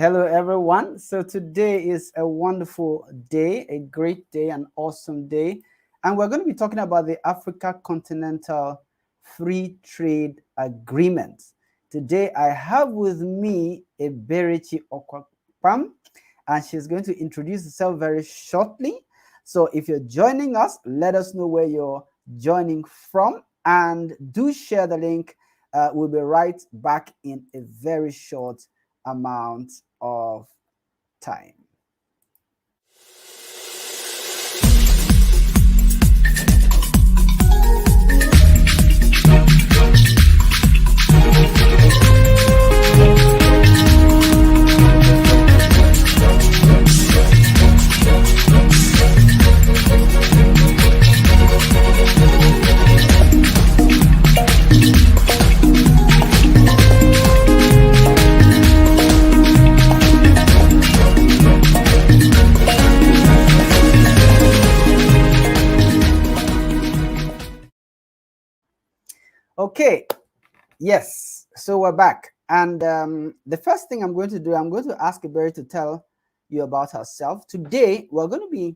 Hello, everyone. So today is a wonderful day, a great day, an awesome day. And we're going to be talking about the Africa Continental Free Trade Agreement. Today, I have with me Eberechi Okwakpa, and she's going to introduce herself very shortly. So if you're joining us, let us know where you're joining from, and do share the link. We'll be right back in a very short amount of time. Okay, yes, so we're back. And the first thing I'm going to do, I'm going to ask Eberechi to tell you about herself. Today, we're going to be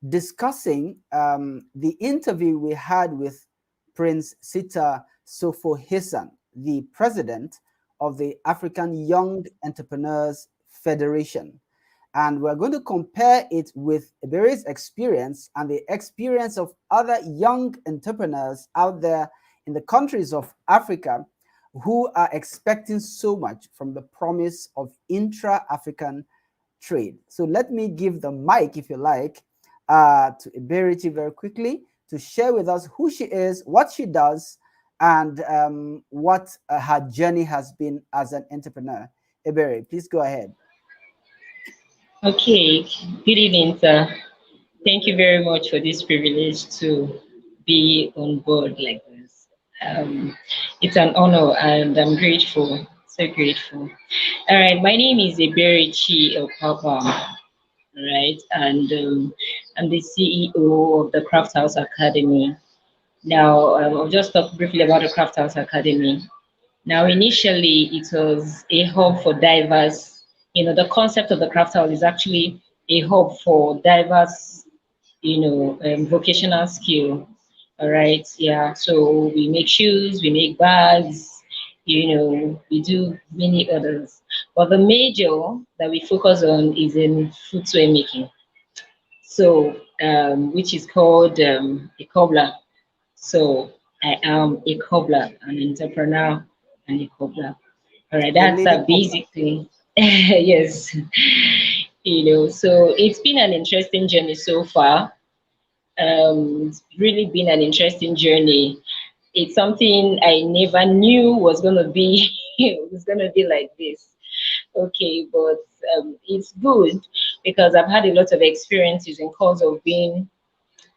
discussing the interview we had with Prince Siita Sofo Hissan, the president of the African Young Entrepreneurs Federation. And we're going to compare it with Eberechi's experience and the experience of other young entrepreneurs out there in the countries of Africa who are expecting so much from the promise of intra-African trade. So let me give the mic, if you like, to Eberechi very quickly to share with us who she is, what she does, and what her journey has been as an entrepreneur. Eberechi, please go ahead. Okay, good evening, sir. Thank you very much for this privilege to be on board like this. It's an honor and I'm grateful, so grateful. All right, my name is Eberechi Okwakpa, right? And I'm the CEO of the Craft House Academy. Now, I'll just talk briefly about the Craft House Academy. Now, initially, it was a hub for diverse, the concept of the Craft House is actually a hub for diverse, vocational skill. All right, yeah. So we make shoes, we make bags, we do many others. But the major that we focus on is in footwear making. So, which is called a cobbler. So I am a cobbler, an entrepreneur, and a cobbler. All right, that's basically yes. So it's been an interesting journey so far. It's really been an interesting journey. It's something I never knew was gonna be was gonna be like this. Okay, but it's good because I've had a lot of experiences in cause of being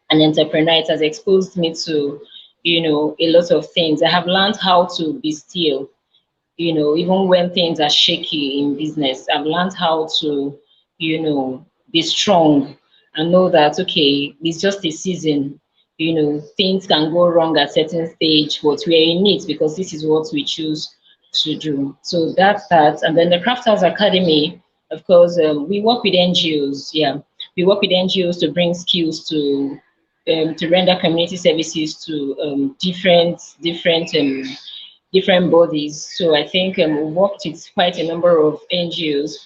an entrepreneur. It has exposed me to, a lot of things. I have learned how to be still, even when things are shaky in business. I've learned how to, be strong and know that, okay, it's just a season. Things can go wrong at certain stage, but we're in it because this is what we choose to do. So that's that. And then the Craft House Academy, of course, we work with NGOs. Yeah, we work with NGOs to bring skills to render community services to different bodies. So I think we worked with quite a number of NGOs,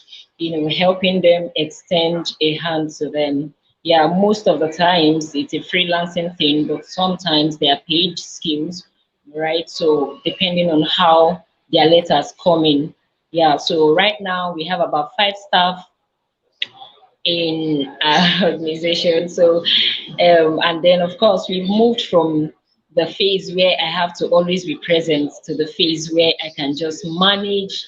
helping them extend a hand to them. Yeah, most of the times it's a freelancing thing, but sometimes they are paid skills, right? So depending on how their letters come in. Yeah, so right now we have about 5 staff in our organization. So, and then of course we've moved from the phase where I have to always be present to the phase where I can just manage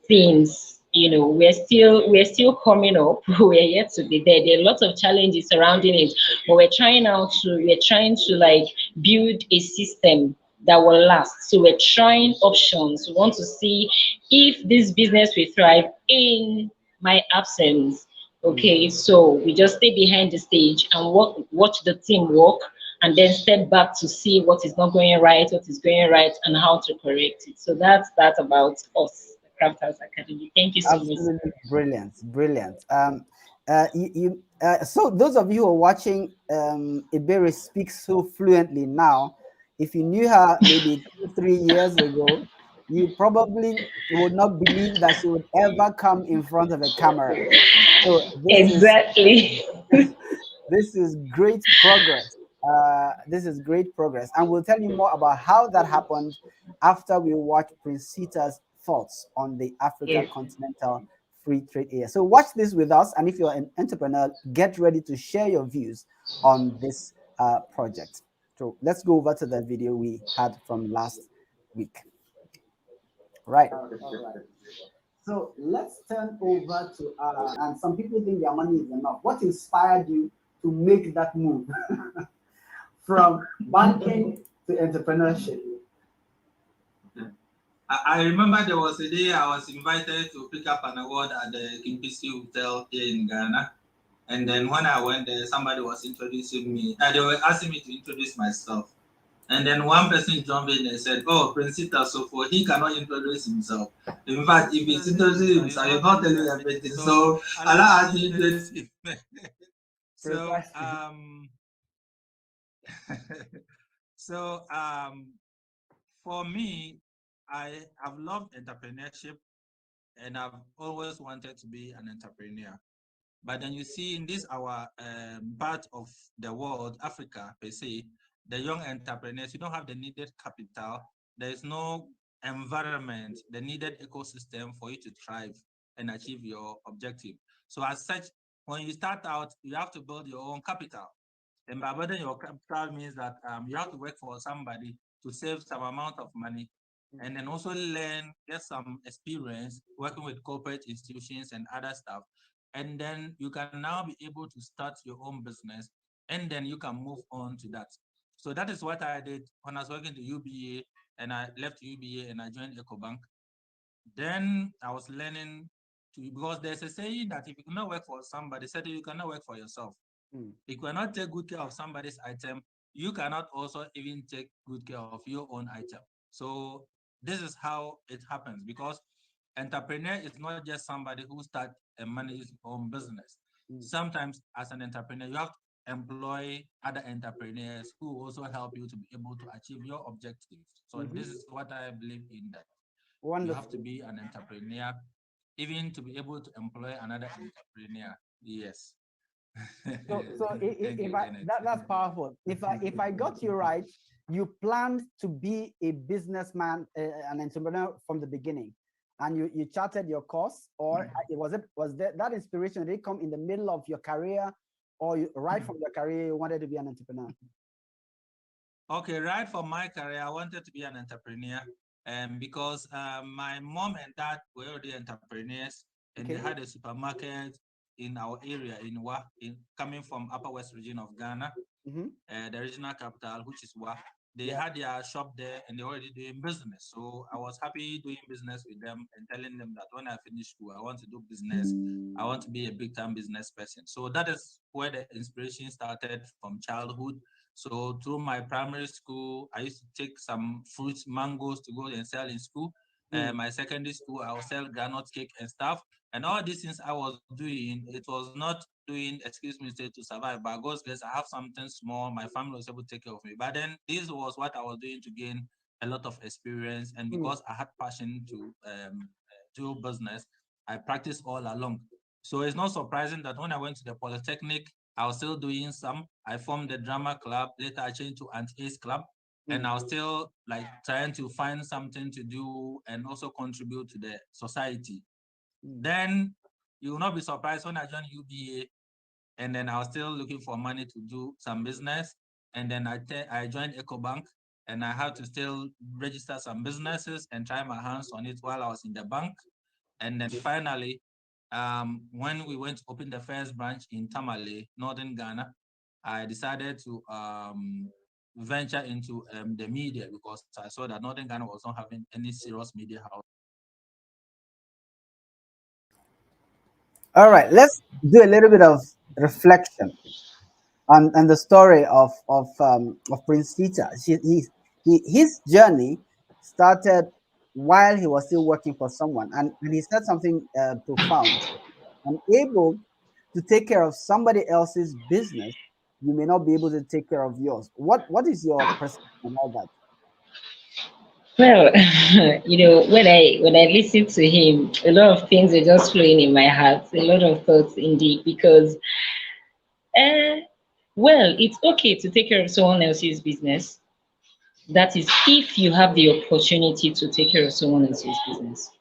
things. We're still coming up. We're yet to be there. There are lots of challenges surrounding it, but we're trying to like build a system that will last. So we're trying options. We want to see if this business will thrive in my absence. Okay, so we just stay behind the stage and watch the team work, and then step back to see what is not going right, what is going right, and how to correct it. So that's that about us. Craft House Academy. Thank you so much. Absolutely brilliant, brilliant. So those of you who are watching, Iberi speaks so fluently now. If you knew her maybe 2, 3 years ago, you probably would not believe that she would ever come in front of a camera. So Exactly. this is great progress. This is great progress, and we'll tell you more about how that happened after we watch Prince Siita's thoughts on the Africa Yes. Continental Free Trade Area. So watch this with us, and if you're an entrepreneur, get ready to share your views on this project. So let's go over to the video we had from last week. Right. So let's turn over to and some people think their money is enough. What inspired you to make that move from banking to entrepreneurship? I remember there was a day I was invited to pick up an award at the Kimpisi Hotel here in Ghana. And then when I went there, somebody was introducing me. They were asking me to introduce myself. And then one person jumped in and said, "Oh, Prince Siita Sofo, he cannot introduce himself. In fact, if he's introducing himself, he'll not tell you everything. So Allah asked me to introduce him." So, so for me, I have loved entrepreneurship and I've always wanted to be an entrepreneur. But then you see in this our part of the world, Africa per se, the young entrepreneurs, you don't have the needed capital. There is no environment, the needed ecosystem for you to thrive and achieve your objective. So as such, when you start out, you have to build your own capital. And by building your capital means that you have to work for somebody to save some amount of money and then also learn, get some experience working with corporate institutions and other stuff. And then you can now be able to start your own business and then you can move on to that. So that is what I did when I was working to UBA and I left UBA and I joined EcoBank. Then I was learning to, because there's a saying that if you cannot work for somebody, said you cannot work for yourself. If you cannot take good care of somebody's item, you cannot also even take good care of your own item. So this is how it happens, because entrepreneur is not just somebody who start and manage his own business. Sometimes as an entrepreneur, you have to employ other entrepreneurs who also help you to be able to achieve your objectives. So this is what I believe in, that you have to be an entrepreneur, even to be able to employ another entrepreneur. Yes. So if that's powerful. If I got you right, you planned to be a businessman, an entrepreneur from the beginning, and you charted your course, or was that inspiration, did it come in the middle of your career, or right from your career you wanted to be an entrepreneur? Okay, right from my career, I wanted to be an entrepreneur, because my mom and dad were already entrepreneurs, and they had a supermarket in our area in Wa, coming from Upper West region of Ghana, the regional capital, which is Wa. They had their shop there and they're already doing business. So I was happy doing business with them and telling them that when I finish school, I want to do business. I want to be a big time business person. So that is where the inspiration started from childhood. So through my primary school, I used to take some fruits, mangoes to go and sell in school. My secondary school, I would sell granite cake and stuff. And all these things I was doing, it was not doing, excuse me, to survive. But God's grace, I have something small. My family was able to take care of me. But then this was what I was doing to gain a lot of experience. And because I had passion to do business, I practiced all along. So it's not surprising that when I went to the Polytechnic, I was still doing some. I formed the drama club. Later, I changed to Anti-Ace Club. And I was still like trying to find something to do and also contribute to the society. Then you will not be surprised when I joined UBA, and then I was still looking for money to do some business. And then I joined EcoBank, and I had to still register some businesses and try my hands on it while I was in the bank. And then finally, when we went to open the first branch in Tamale, Northern Ghana, I decided to venture into the media, because I saw that Northern Ghana was not having any serious media house. All right, let's do a little bit of reflection on the story of Prince Siita. His journey started while he was still working for someone. And he said something profound. I'm able to take care of somebody else's business, you may not be able to take care of yours. What is your perception about that? Well, when I listen to him, a lot of things are just flowing in my heart, a lot of thoughts indeed, because well, it's okay to take care of someone else's business. That is if you have the opportunity to take care of someone else's business.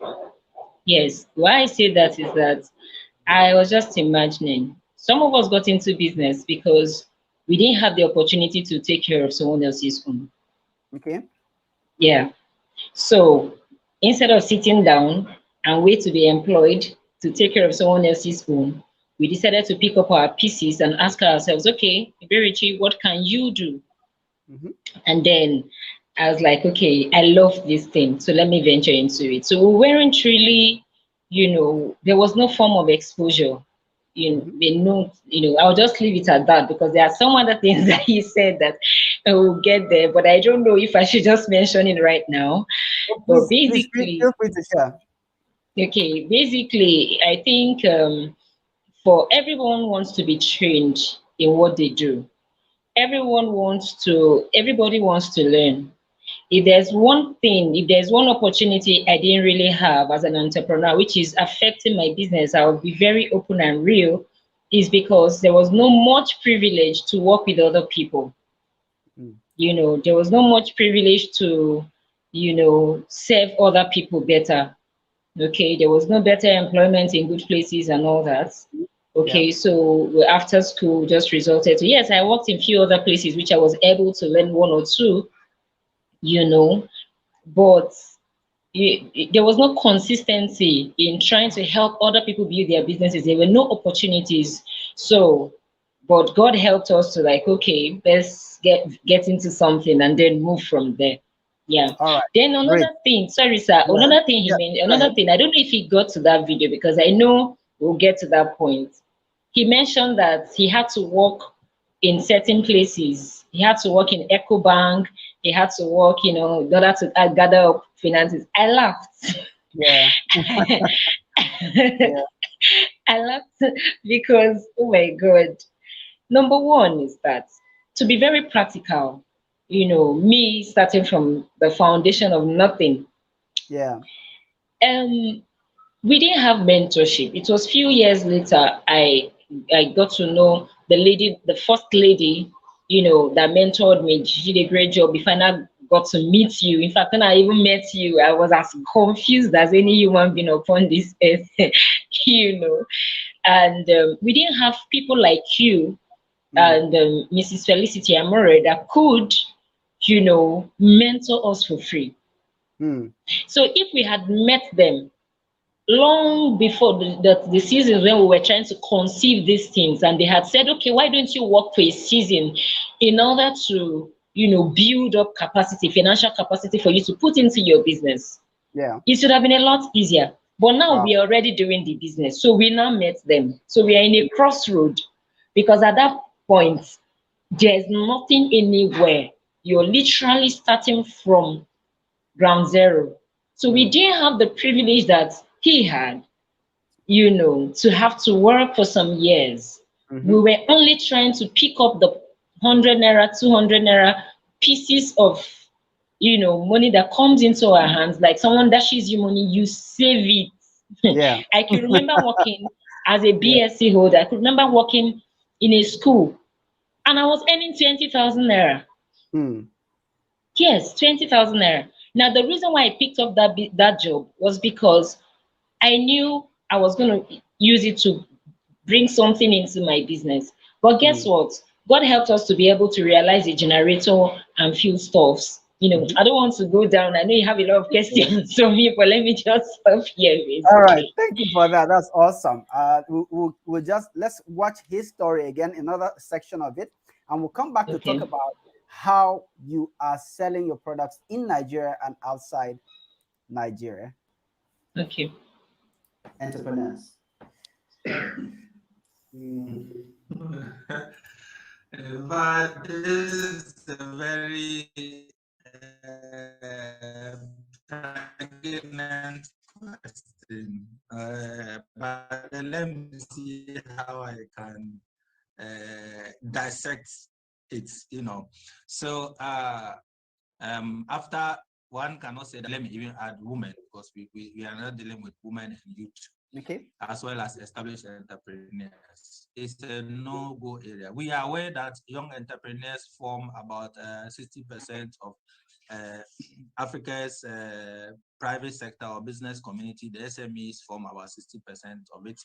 Yes, why I say that is that I was just imagining some of us got into business because we didn't have the opportunity to take care of someone else's own. Okay. Yeah. So instead of sitting down and wait to be employed to take care of someone else's own, we decided to pick up our pieces and ask ourselves, okay, Eberechi, what can you do? Mm-hmm. And then I was like, okay, I love this thing, so let me venture into it. So we weren't really, there was no form of exposure. I'll just leave it at that because there are some other things that he said that I will get there, but I don't know if I should just mention it right now. Oh, But please basically, feel free to share. okay, basically, I think for everyone wants to be trained in what they do. Everybody wants to learn. If there's one opportunity I didn't really have as an entrepreneur, which is affecting my business, I'll be very open and real, is because there was no much privilege to work with other people. Mm. There was not much privilege to, serve other people better. Okay, there was no better employment in good places and all that. Yeah. Okay, so after school just resulted to, yes, I worked in few other places which I was able to learn one or two, but there was no consistency in trying to help other people build their businesses. There were no opportunities. So, but God helped us to like, okay, let's get into something and then move from there. Yeah. All right. Then Great. another thing, sorry, sir, Yeah. another thing he Yeah. mentioned, Go another ahead. thing, I don't know if he got to that video because I know we'll get to that point. He mentioned that he had to work in certain places. He had to work in EcoBank. He had to work, in order to gather up finances. I laughed. Yeah. Yeah. I laughed because, oh my God. Number one is that to be very practical, me starting from the foundation of nothing, Yeah. um, we didn't have mentorship. It was few years later I got to know the first lady, that mentored me. She did a great job. Before I got to meet you, in fact, when I even met you, I was as confused as any human being upon this earth, And we didn't have people like you Mm. and Mrs. Felicity Amore that could, mentor us for free. Mm. So if we had met them long before the season when we were trying to conceive these things, and they had said, okay, why don't you work for a season in order to, build up capacity, financial capacity for you to put into your business, Yeah. it should have been a lot easier. But now Wow. we are already doing the business. So we now met them. So we are in a crossroad because at that point, there's nothing anywhere. You're literally starting from ground zero. So we Mm. didn't have the privilege that he had, to have to work for some years. Mm-hmm. We were only trying to pick up the 100 naira, 200 naira pieces of, money that comes into our hands. Like someone dashes you money, you save it. Yeah. I can remember working as a Yeah. BSc holder. I could remember working in a school and I was earning 20,000 naira. Mm. Yes, 20,000 naira. Now, the reason why I picked up that job was because I knew I was going to use it to bring something into my business. But guess Mm. what? God helped us to be able to realize a generator and few stuffs. Mm-hmm. I don't want to go down. I know you have a lot of Yeah. questions for me, but let me just stop here, All right. basically. Thank you for that. That's awesome. We'll just let's watch his story again, another section of it, and we'll come back to talk Okay. about how you are selling your products in Nigeria and outside Nigeria. Okay. Entrepreneurs. But this is a very pregnant question, but let me see how I can dissect it. So after, one cannot say that, let me even add women, because we are not dealing with women and youth, okay, as well as established entrepreneurs. It's a no-go area. We are aware that young entrepreneurs form about 60% of Africa's private sector or business community. The SMEs form about 60% of it.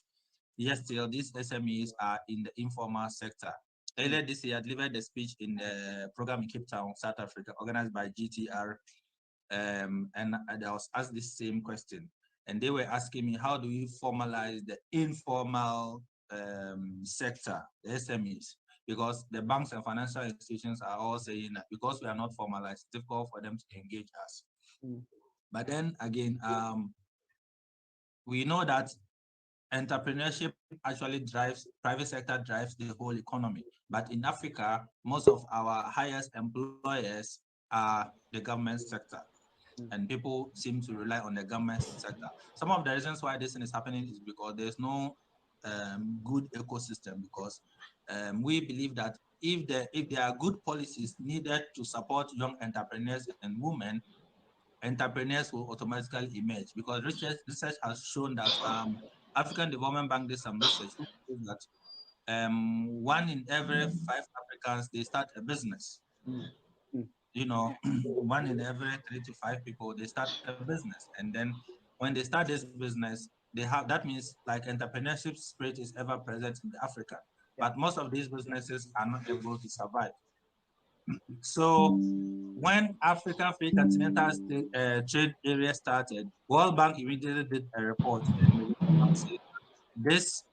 Yet still, these SMEs are in the informal sector. Earlier this year, I delivered a speech in the program in Cape Town, South Africa, organized by GTR, and I was asked the same question. And they were asking me, how do we formalize the informal sector, the SMEs? Because the banks and financial institutions are all saying that because we are not formalized, it's difficult for them to engage us. But then again, we know that entrepreneurship actually drives, private sector drives the whole economy. But in Africa, most of our highest employers are the government sector. And people seem to rely on the government sector. Some of the reasons why this thing is happening is because there's no good ecosystem, because we believe that if there are good policies needed to support young entrepreneurs and women, entrepreneurs will automatically emerge. Because research has shown that African Development Bank did some research that 1 in every 5 Africans, they start a business. 1 in every 3 to 5 people, they start a business. And then when they start this business, that means like entrepreneurship spirit is ever present in Africa. But most of these businesses are not able to survive. So when African Free Continental Trade Area started, World Bank immediately did a report, and the report said this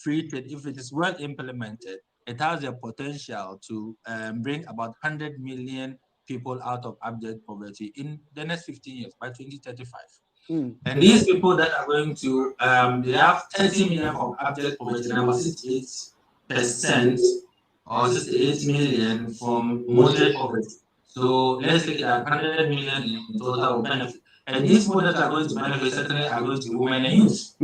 free trade, if it is well implemented, it has the potential to bring about 100 million people out of abject poverty in the next 15 years, by 2035. And these people that are going to, they have 30 million from abject poverty, and about 68% or 68 million from moderate poverty. So let's take it at 100 million in total will benefit. And these people that are going to benefit certainly are going to be women and youth.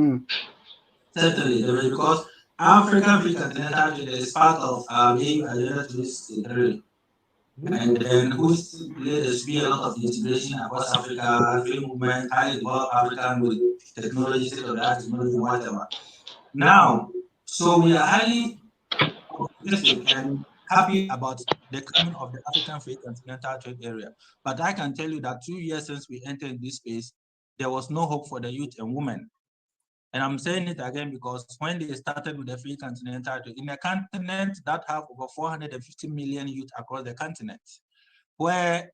Certainly, because African Free Continental Trade is part of EU Agenda 2063. And then who's there should be a lot of integration across Africa, free movement, highly developed African with technology, state-of-the-art technology, whatever. Now, so we are highly optimistic and happy about the coming of the African Free Continental Trade Area. But I can tell you that 2 years since we entered this space, there was no hope for the youth and women. And I'm saying it again because when they started with the Free Continental Trade, in a continent that have over 450 million youth across the continent, where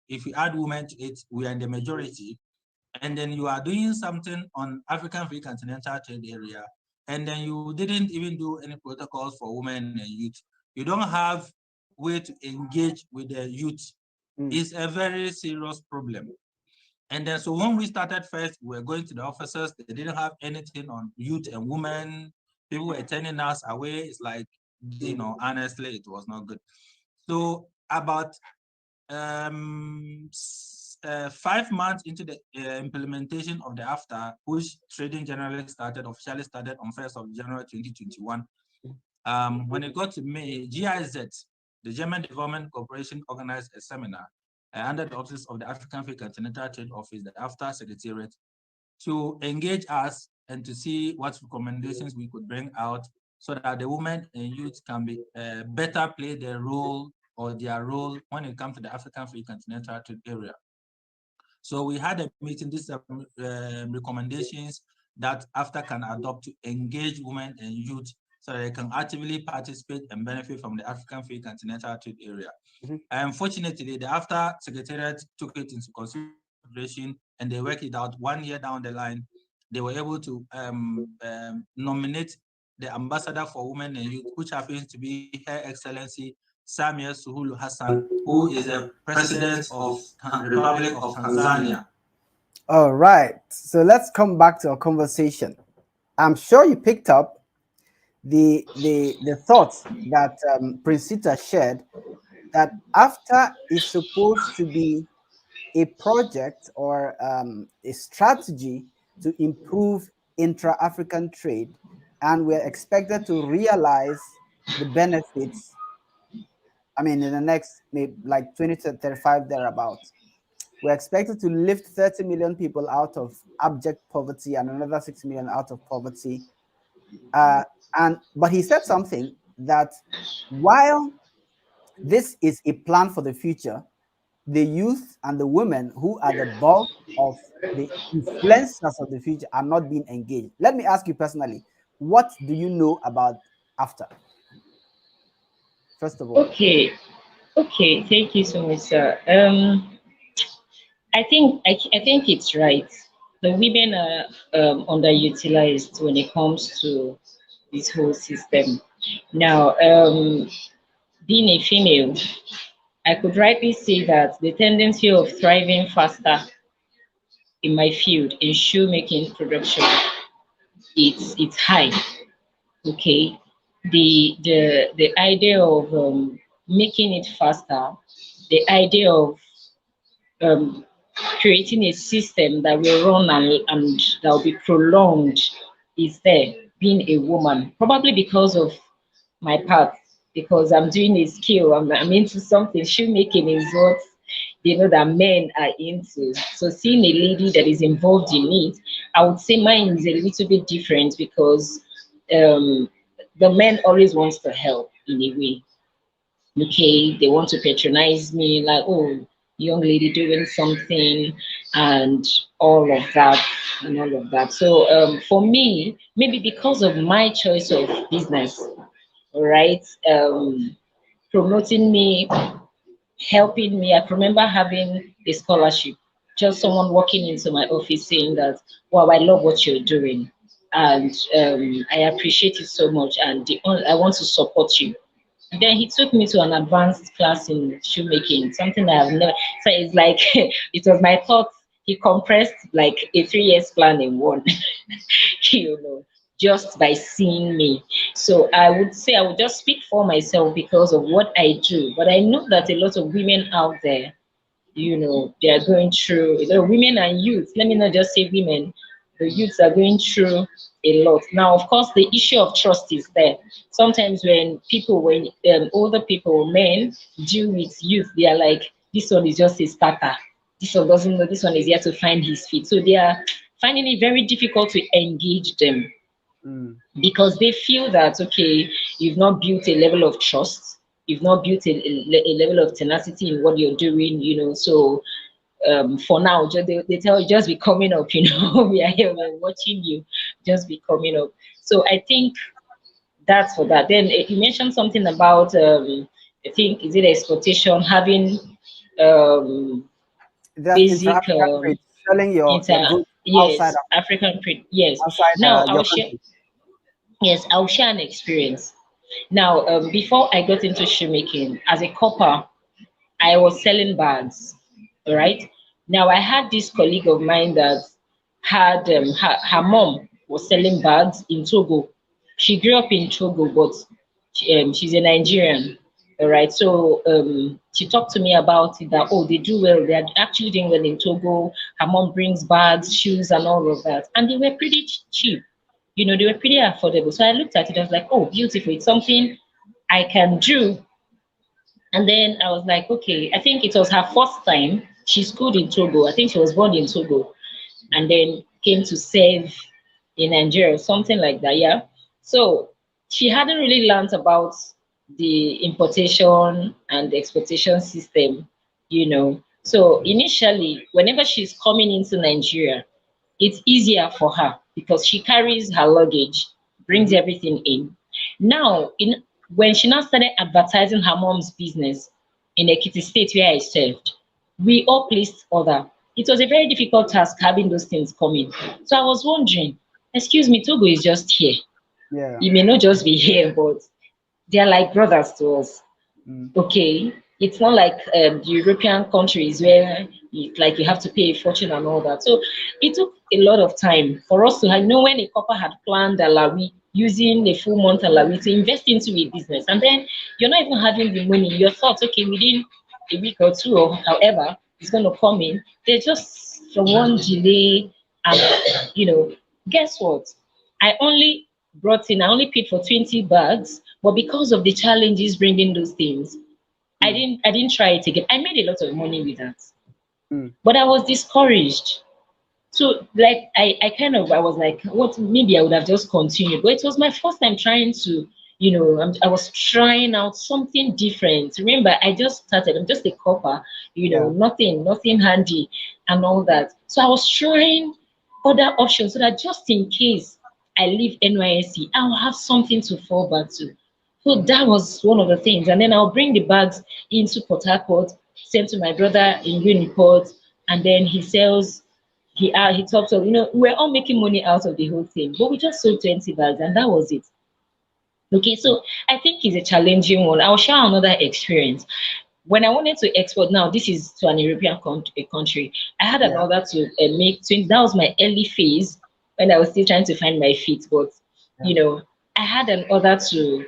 if you add women to it, we are in the majority, and then you are doing something on African Free Continental Trade Area, and then you didn't even do any protocols for women and youth. You don't have way to engage with the youth. It's a very serious problem. And then, so when we started first, we were going to the officers, they didn't have anything on youth and women. People were turning us away. It's like, honestly, it was not good. So about 5 months into the implementation of the AfTA, which trading generally officially started on 1st of January 2021, when it got to May, GIZ, the German Development Corporation, organized a seminar under the office of the African Free Continental Trade Office, the AfTA Secretariat, to engage us and to see what recommendations we could bring out so that the women and youth can be better play their role when it comes to the African Free Continental Trade Area. So we had a meeting, these recommendations that AfTA can adopt to engage women and youth so they can actively participate and benefit from the African Free Continental Trade Area. Unfortunately, the AfTA Secretariat took it into consideration and they worked it out. 1 year down the line, they were able to nominate the ambassador for women and youth, which happens to be Her Excellency Samia Suluhu Hassan, who is the president of the Republic of Tanzania. All right, so let's come back to our conversation. I'm sure you picked up the thoughts that Prince Siita shared, that AfTA is supposed to be a project or a strategy to improve intra-African trade, and we're expected to realize the benefits, I mean, in the next maybe like 20 to 35 thereabouts. We're expected to lift 30 million people out of abject poverty and another 6 million out of poverty. But he said something that while this is a plan for the future, the youth and the women who are the bulk of the influencers of the future are not being engaged. Let me ask you personally, what do you know about AfCFTA? First of all. Okay, okay, thank you so much, sir. I think it's right. The women are underutilized when it comes to this whole system. Now, being a female, I could rightly say that the tendency of thriving faster in my field in shoemaking production, it's high. Okay, the idea of making it faster, the idea of um, creating a system that will run and that will be prolonged is there. Being a woman, probably because of my path, because I'm doing a skill, I'm into something. Shoemaking is what they know that men are into. So seeing a lady that is involved in it, I would say mine is a little bit different because um, the men always wants to help in a way. Okay, they want to patronize me, like, oh, young lady doing something, and all of that, and all of that. So for me, maybe because of my choice of business, right, promoting me, helping me. I can remember having a scholarship, just someone walking into my office saying that, wow, I love what you're doing. And I appreciate it so much. And I want to support you. And then he took me to an advanced class in shoemaking, something that I've never. So it's like it was my thoughts. He compressed like a 3 years plan in one, you know, just by seeing me. So I would say I would just speak for myself because of what I do. But I know that a lot of women out there, you know, they are going through, you know, women and youth, let me not just say women, the youths are going through a lot. Now, of course, the issue of trust is there. Sometimes when older people, men, deal with youth, they are like, this one is just a starter. This one doesn't know, this one is here to find his feet. So they are finding it very difficult to engage them because they feel that, okay, you've not built a level of trust, you've not built a level of tenacity in what you're doing, you know. So for now, they tell you, just be coming up, you know. We are here, we're watching you, just be coming up. So I think that's for that. Then you mentioned something about I think, is it exploitation, having That basic intra-African trade, selling your inter goods outside yes, African print, yes. Now your I'll share, country. yes, I'll share an experience. Now, before I got into shoemaking, as a copper, I was selling bags. All right. Now, I had this colleague of mine that had her mom was selling bags in Togo. She grew up in Togo, but she's a Nigerian. All right. So she talked to me about it that, oh, they do well. They are actually doing well in Togo. Her mom brings bags, shoes, and all of that. And they were pretty cheap. You know, they were pretty affordable. So I looked at it, I was like, oh, beautiful. It's something I can do. And then I was like, okay, I think it was her first time. She schooled in Togo. I think she was born in Togo and then came to serve in Nigeria, something like that. Yeah. So she hadn't really learned about the importation and the exportation system, you know. So initially, whenever she's coming into Nigeria, it's easier for her because she carries her luggage, brings everything in. Now, when she now started advertising her mom's business in Ekiti State where I served, we all placed order. It was a very difficult task having those things coming. So I was wondering, excuse me, Togo is just here. Yeah. You may not just be here, but they're like brothers to us. Okay, it's not like the European countries where you have to pay a fortune and all that. So it took a lot of time for us to know when a couple had planned Alawi using a full month Alawi to invest into a business, and then you're not even having the money. Your thoughts, okay, within a week or two or however, is going to come in. They're just from one delay, and guess what? I only paid for 20 bags, but because of the challenges bringing those things, I didn't try it again. I made a lot of money with that, but I was discouraged. So like I was like, what, maybe I would have just continued. But it was my first time trying to, I was trying out something different. Remember, I just started, I'm just a copper, nothing handy and all that. So I was trying other options so that just in case I leave NYSC, I'll have something to fall back to. So that was one of the things. And then I'll bring the bags into Port Harcourt, send to my brother in Uniport, and then he sells. He talks of, we're all making money out of the whole thing, but we just sold 20 bags and that was it. Okay, so I think it's a challenging one. I'll share another experience. When I wanted to export, now this is to an European country, I had an order to make 20. That was my early phase when I was still trying to find my feet, but I had an order to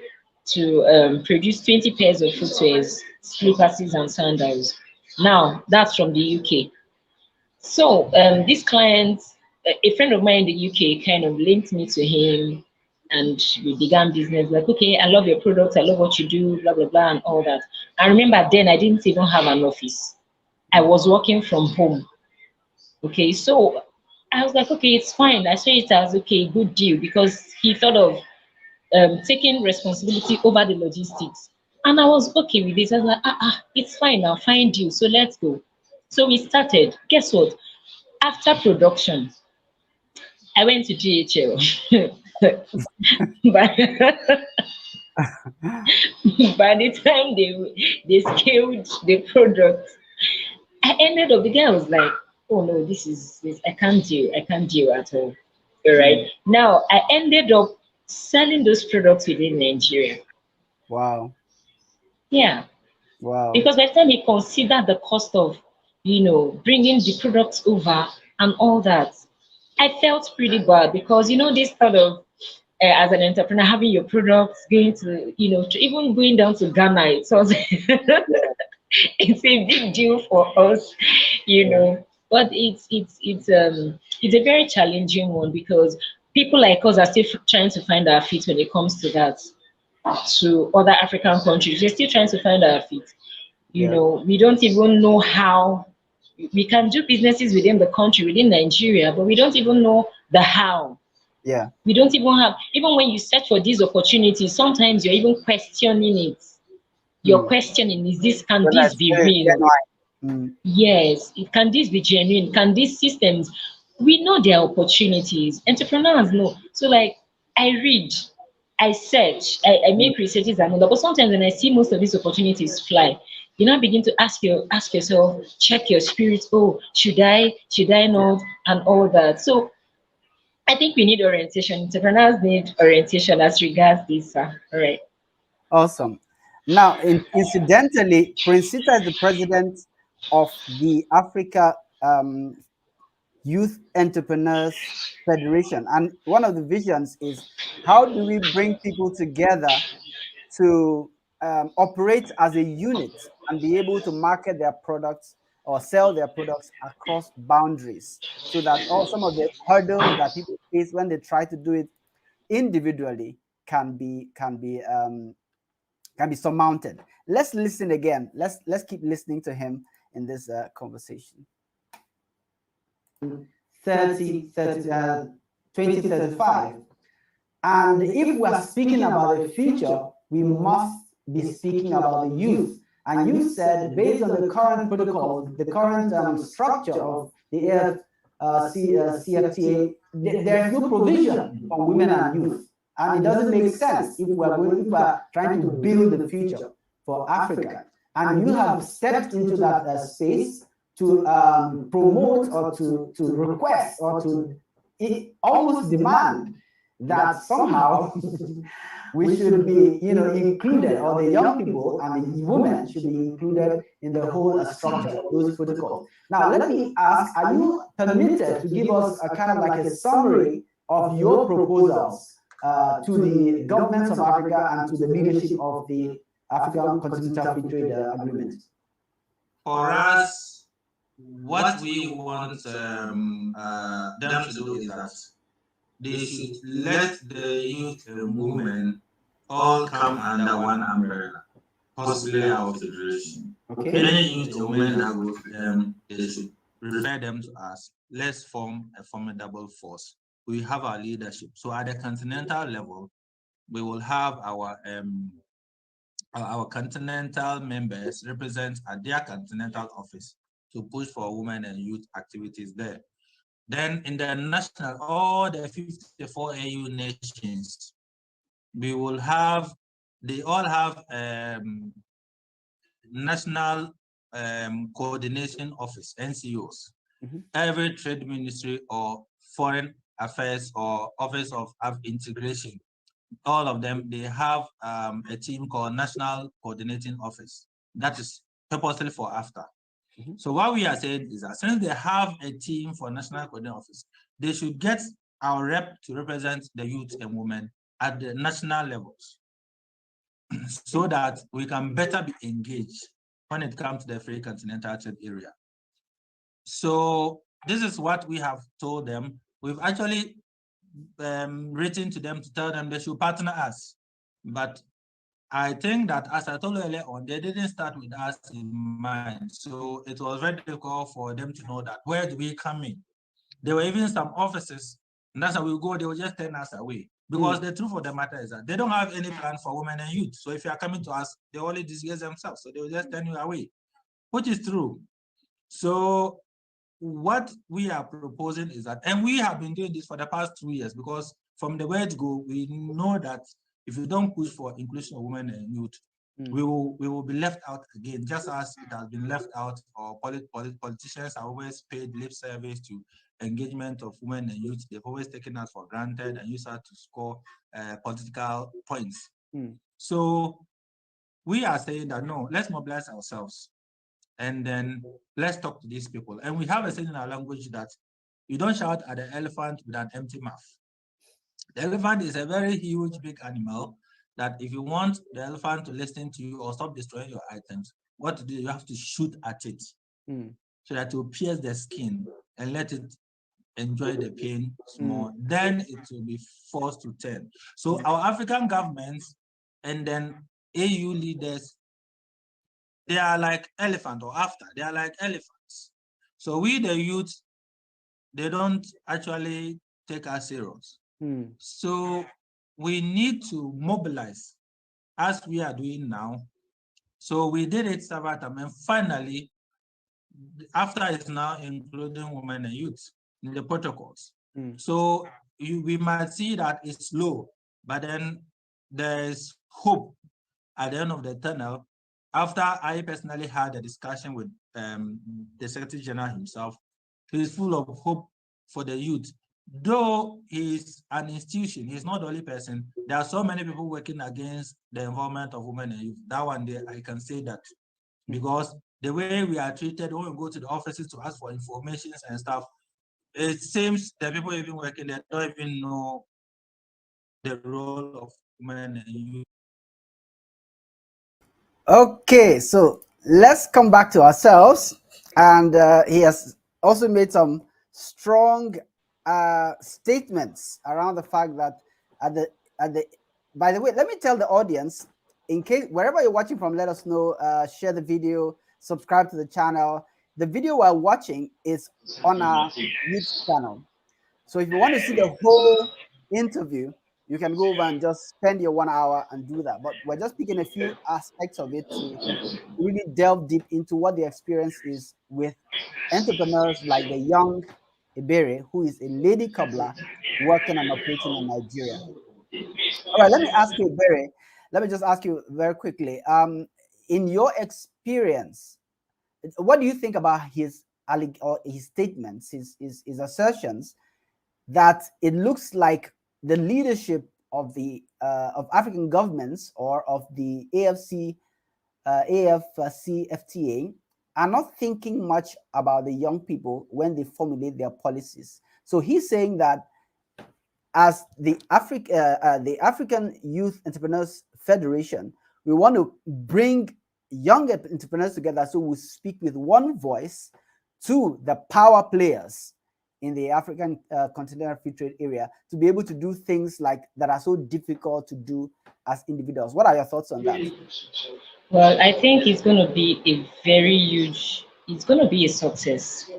produce 20 pairs of footwears, slippers and sandals. Now that's from the UK. So this client, a friend of mine in the UK, kind of linked me to him, and we began business. Like, okay, I love your products, I love what you do, blah blah blah, and all that. I remember then I didn't even have an office. I was working from home. Okay, so I was like, okay, it's fine. I saw it as okay, good deal, because he thought of taking responsibility over the logistics, and I was okay with it. I was like, it's fine. I'll find you. So let's go. So we started. Guess what? After production, I went to DHL. by, by the time they scaled the product, I ended up, the guy was like, oh no, this I can't deal at all. All right. Now I ended up selling those products within Nigeria. Wow. Yeah. Wow. Because by the time he considered the cost of, bringing the products over and all that, I felt pretty bad because, this thought of, as an entrepreneur, having your products going to, to even going down to Ghana, it's it's a big deal for us, But it's a very challenging one because people like us are still trying to find our feet when it comes to that. To other African countries, we're still trying to find our feet. We don't even know how we can do businesses within the country, within Nigeria, but we don't even know the how. Yeah. We don't even have, even when you search for these opportunities, sometimes you're even questioning it. You're questioning, can this be real? Yes, can this be genuine? Can these systems, we know there are opportunities. Entrepreneurs know. So like I read, I search, I make researches and all that. But sometimes when I see most of these opportunities fly, you now begin to ask yourself, check your spirit. Oh, should I not, and all that. So I think we need orientation. Entrepreneurs need orientation as regards this. All right. Awesome. Now, incidentally, Prince Siita is the president of the Africa Youth Entrepreneurs Federation, and one of the visions is how do we bring people together to operate as a unit and be able to market their products or sell their products across boundaries, so that all some of the hurdles that people face when they try to do it individually can be surmounted. Let's listen again. Let's keep listening to him in this conversation. 2035. And if we are speaking about the future, we must be speaking about the youth. And you said, based on the current protocol, the current structure of the AfCFTA, there's no provision for women and youth. And it doesn't make sense if we are trying to build the future for Africa. And you have stepped into that space to promote or to request or to almost demand that somehow we should be, included, or the young people and the women should be included in the whole structure of those protocols. Now, let me ask, are you permitted to give us a kind of like a summary of your proposals to the governments of Africa and to the leadership of the African Continental Free Trade Agreement? For us, what we want them to do is that they should let the youth and women all come under one umbrella, possibly our federation. Okay. Any youth and women that go to them, they should refer them to us. Let's form a formidable force. We have our leadership. So at the continental level, we will have our continental members represent at their continental office to push for women and youth activities there. Then in the national, all the 54 AU nations, we will have, they all have national coordination office, NCOs. Every trade ministry or foreign affairs or office of integration, all of them, they have a team called National Coordinating Office. That is purposely for AfCFTA. So what we are saying is that since they have a team for National Coordinating Office, they should get our rep to represent the youth and women at the national levels so that we can better be engaged when it comes to the free continental trade area. So this is what we have told them. We've actually written to them to tell them they should partner us. But I think that, as I told you earlier on, they didn't start with us in mind. So it was very difficult for them to know that where do we come in. There were even some offices, and that's how we go, they will just turn us away. Because the truth of the matter is that they don't have any plan for women and youth. So if you are coming to us, they only disgrace themselves. So they will just turn you away, which is true. So what we are proposing is that, and we have been doing this for the past 2 years, because from the word go, we know that if you don't push for inclusion of women and youth, we will be left out again, just as it has been left out, or politicians have always paid lip service to engagement of women and youth. They've always taken us for granted and used us to score political points. So we are saying that, no, let's mobilize ourselves and then let's talk to these people. And we have a saying in our language that you don't shout at the elephant with an empty mouth. The elephant is a very huge, big animal that if you want the elephant to listen to you or stop destroying your items, what to do, you have to shoot at it so that it will pierce the skin and let it enjoy the pain small. Then it will be forced to turn. So our African governments and then AU leaders, they are like elephant or AfCFTA, they are like elephants. So we, the youth, they don't actually take us serious. So we need to mobilize as we are doing now. So we did it several times, and finally, AfCFTA is now including women and youth in the protocols. So we might see that it's low, but then there's hope at the end of the tunnel. After I personally had a discussion with the Secretary General himself, he's full of hope for the youth. Though he's an institution, he's not the only person. There are so many people working against the involvement of women and youth. That one day I can say that, because the way we are treated when we go to the offices to ask for information and stuff, it seems the people even working there don't even know the role of women and youth. Okay, so let's come back to ourselves. And he has also made some strong statements around the fact that by the way, let me tell the audience, in case wherever you're watching from, let us know, share the video, subscribe to the channel. The video we're watching is on our YouTube channel. So if you want to see the whole interview, you can go over and just spend your 1 hour and do that. But we're just picking a few aspects of it to really delve deep into what the experience is with entrepreneurs like the young Ebere, who is a lady cobbler working and operating in Nigeria. All right, let me ask you, Ebere, let me just ask you very quickly. In your experience, what do you think about his statements, his assertions that it looks like the leadership of the of African governments or of the AfCFTA are not thinking much about the young people when they formulate their policies? So he's saying that as the African Youth Entrepreneurs Federation, we want to bring young entrepreneurs together so we speak with one voice to the power players in the African continental free trade area to be able to do things like that are so difficult to do as individuals. What are your thoughts on that? Well, I think it's going to be a very huge, it's going to be a success.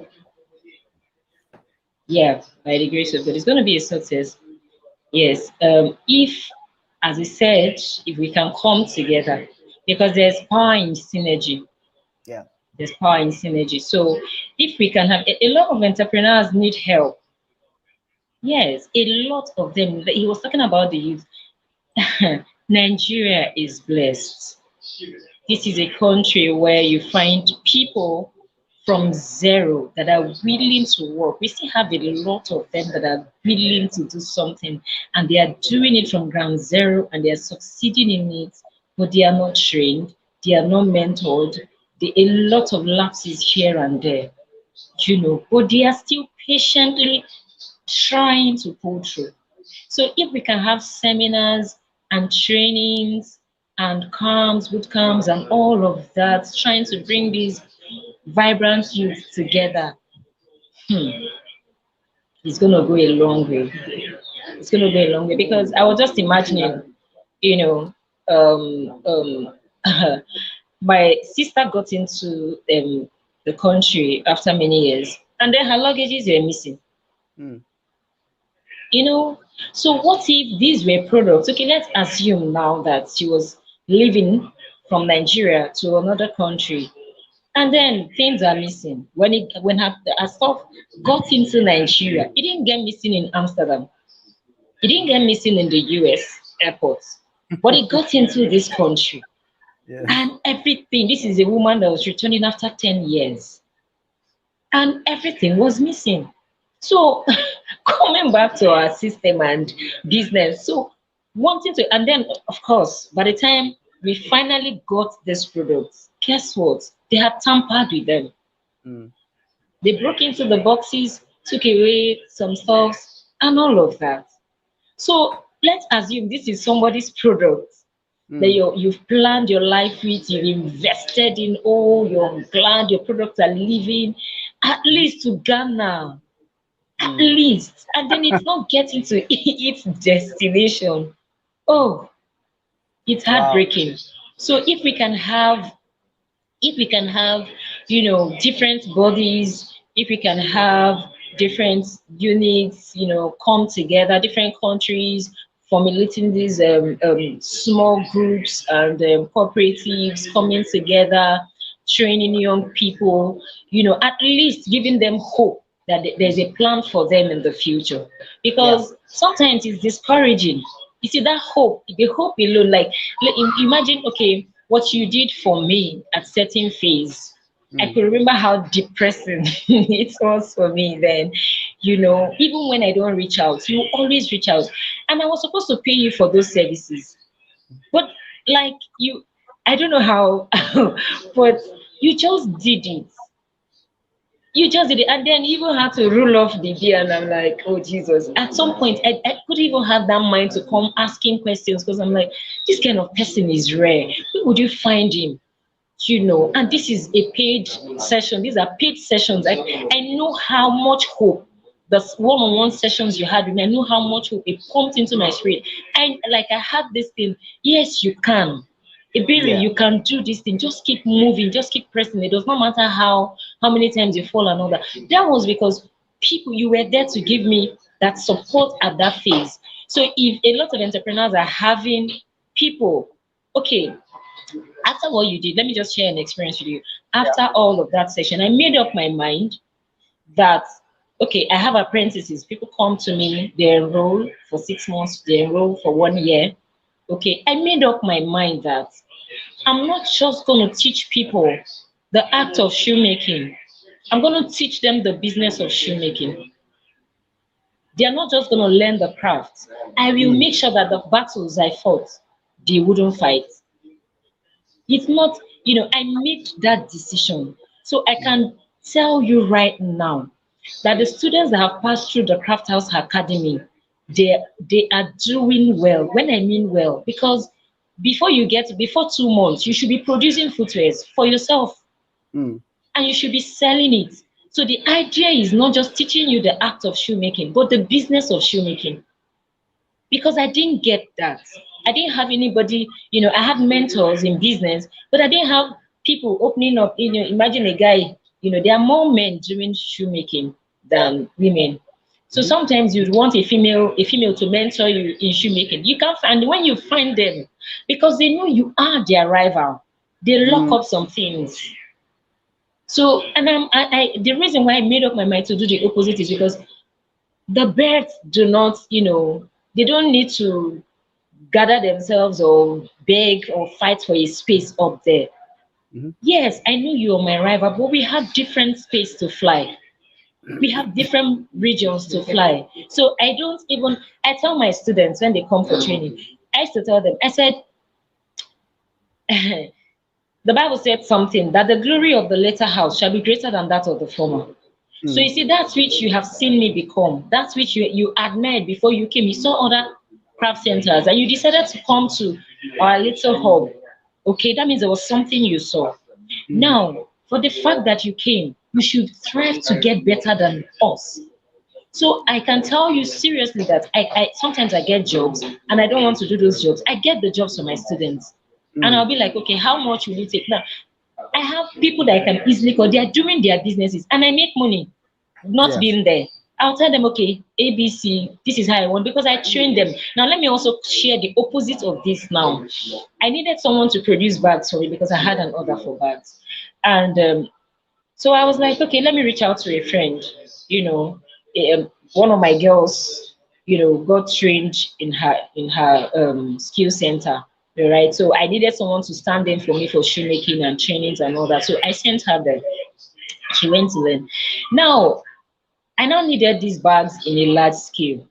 Yeah, by the grace of God, it's going to be a success. Yes. If, as I said, if we can come together, because there's power in synergy. Yeah. There's power in synergy. So if we can have a lot of entrepreneurs need help. Yes, a lot of them. He was talking about the youth. Nigeria is blessed. This is a country where you find people from zero that are willing to work. We still have a lot of them that are willing to do something, and they are doing it from ground zero and they are succeeding in it, but they are not trained, they are not mentored. A lot of lapses here and there, but they are still patiently trying to pull through. So if we can have seminars and trainings and camps, boot camps, and all of that, trying to bring these vibrant youth together, it's going to go a long way. It's going to go a long way because I was just imagining, you know, my sister got into the country after many years, and then her luggages were missing. Mm. So what if these were products? Okay, let's assume now that she was living from Nigeria to another country, and then things are missing. When her stuff got into Nigeria, it didn't get missing in Amsterdam. It didn't get missing in the US airports, but it got into this country. Yeah. And everything, this is a woman that was returning after 10 years, and everything was missing. So coming back to our system and business, so wanting to, and then of course, by the time we finally got this product, guess what? They had tampered with them. Mm. They broke into the boxes, took away some stuff, and all of that. So let's assume this is somebody's product that you've planned your life with, you've invested in. Oh, you're glad your products are leaving at least to Ghana, at least, and then it's not getting to its destination. Oh, it's heartbreaking. Wow. So if we can have different bodies, if we can have different units come together, different countries formulating these small groups and cooperatives coming together, training young people, at least giving them hope that there's a plan for them in the future, because sometimes it's discouraging. You see, that hope, the hope alone, like imagine, okay, what you did for me at certain phase. I could remember how depressing it was for me then. Even when I don't reach out, you always reach out. And I was supposed to pay you for those services. But like I don't know how, but you just did it. You just did it, and then you even had to rule off the bill, and I'm like, oh Jesus. At some point, I couldn't even have that mind to come asking questions, because I'm like, this kind of person is rare. Where would you find him? And this is a paid session. These are paid sessions. I know how much hope the one-on-one sessions you had with me, I know how much hope it pumped into my spirit. And like I had this thing, yes, you can. Iberi, you can do this thing. Just keep moving, just keep pressing. It does not matter how many times you fall and all that. That was because you were there to give me that support at that phase. So if a lot of entrepreneurs are having people, okay, after what you did, let me just share an experience with you. After all of that session, I made up my mind that, okay, I have apprentices. People come to me, they enroll for 6 months, they enroll for 1 year. Okay, I made up my mind that I'm not just going to teach people the act of shoemaking. I'm going to teach them the business of shoemaking. They are not just going to learn the craft. I will make sure that the battles I fought, they wouldn't fight. It's not, I made that decision. So I can tell you right now that the students that have passed through the Craft House Academy, they are doing well. When I mean well, because before 2 months, you should be producing footwear for yourself. And you should be selling it. So the idea is not just teaching you the act of shoemaking, but the business of shoemaking. Because I didn't get that. I didn't have anybody, I had mentors in business, but I didn't have people opening up. Imagine a guy, there are more men doing shoemaking than women. So sometimes you'd want a female to mentor you in shoemaking. You can't find, when you find them, because they know you are their rival, they lock up some things. So, and the reason why I made up my mind to do the opposite is because the birds do not, they don't need to gather themselves or beg or fight for a space up there. Yes, I know you're my rival, but we have different space to fly. We have different regions to fly. So I tell my students when they come for training, I used to tell them, I said, the Bible said something, that the glory of the latter house shall be greater than that of the former. So you see, that's which you have seen me become. That's which you admired before you came. You saw other craft centers and you decided to come to our little hub. Okay, that means there was something you saw. Now, for the fact that you came, you should strive to get better than us. So I can tell you seriously that I sometimes I get jobs and I don't want to do those jobs. I get the jobs for my students. And I'll be like, okay, how much will you take? Now, I have people that I can easily call. They are doing their businesses and I make money not being there. I'll tell them, okay, ABC, this is how I want, because I train them. Now, let me also share the opposite of this now. I needed someone to produce bags for me because I had an order for bags. And so I was like, okay, let me reach out to a friend. One of my girls, got trained in her skill center. Right. So I needed someone to stand in for me for shoemaking and trainings and all that. So I sent her there. She went to learn. Now, I now needed these bags in a large scale.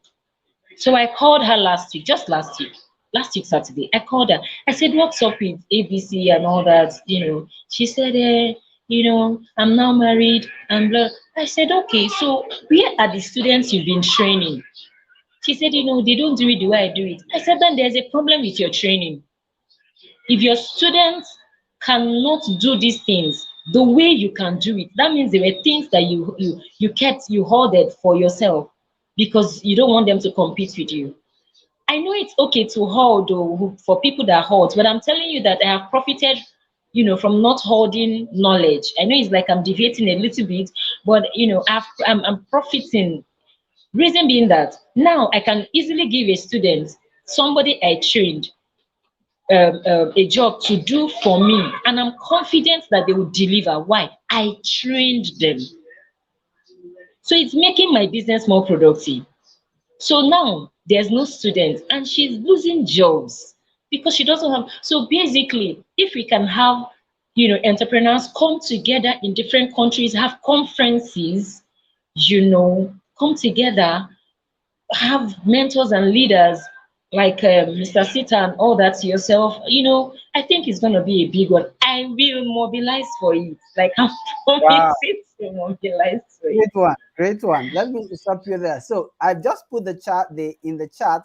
So I called her last week Saturday. I called her. I said, what's up with ABC and all that? She said, I'm now married and blah. I said, okay, so where are the students you've been training? She said, they don't do it the way I do it. I said, then there's a problem with your training. If your students cannot do these things the way you can do it, that means there were things that you hoarded for yourself because you don't want them to compete with you. I know it's okay to hoard for people that hoard, but I'm telling you that I have profited, from not hoarding knowledge. I know it's like I'm deviating a little bit, but I'm profiting. Reason being that now I can easily give a student, somebody I trained, a job to do for me, and I'm confident that they will deliver. Why? I trained them. So it's making my business more productive. So now there's no student and she's losing jobs because she doesn't have. So basically, if we can have, entrepreneurs come together in different countries, have conferences, come together, have mentors and leaders like Mr. Siita and all that to yourself, I think it's going to be a big one. I will mobilize for it. Like I'm promising to mobilize for it. Great one. Let me stop you there. So I just put in the chat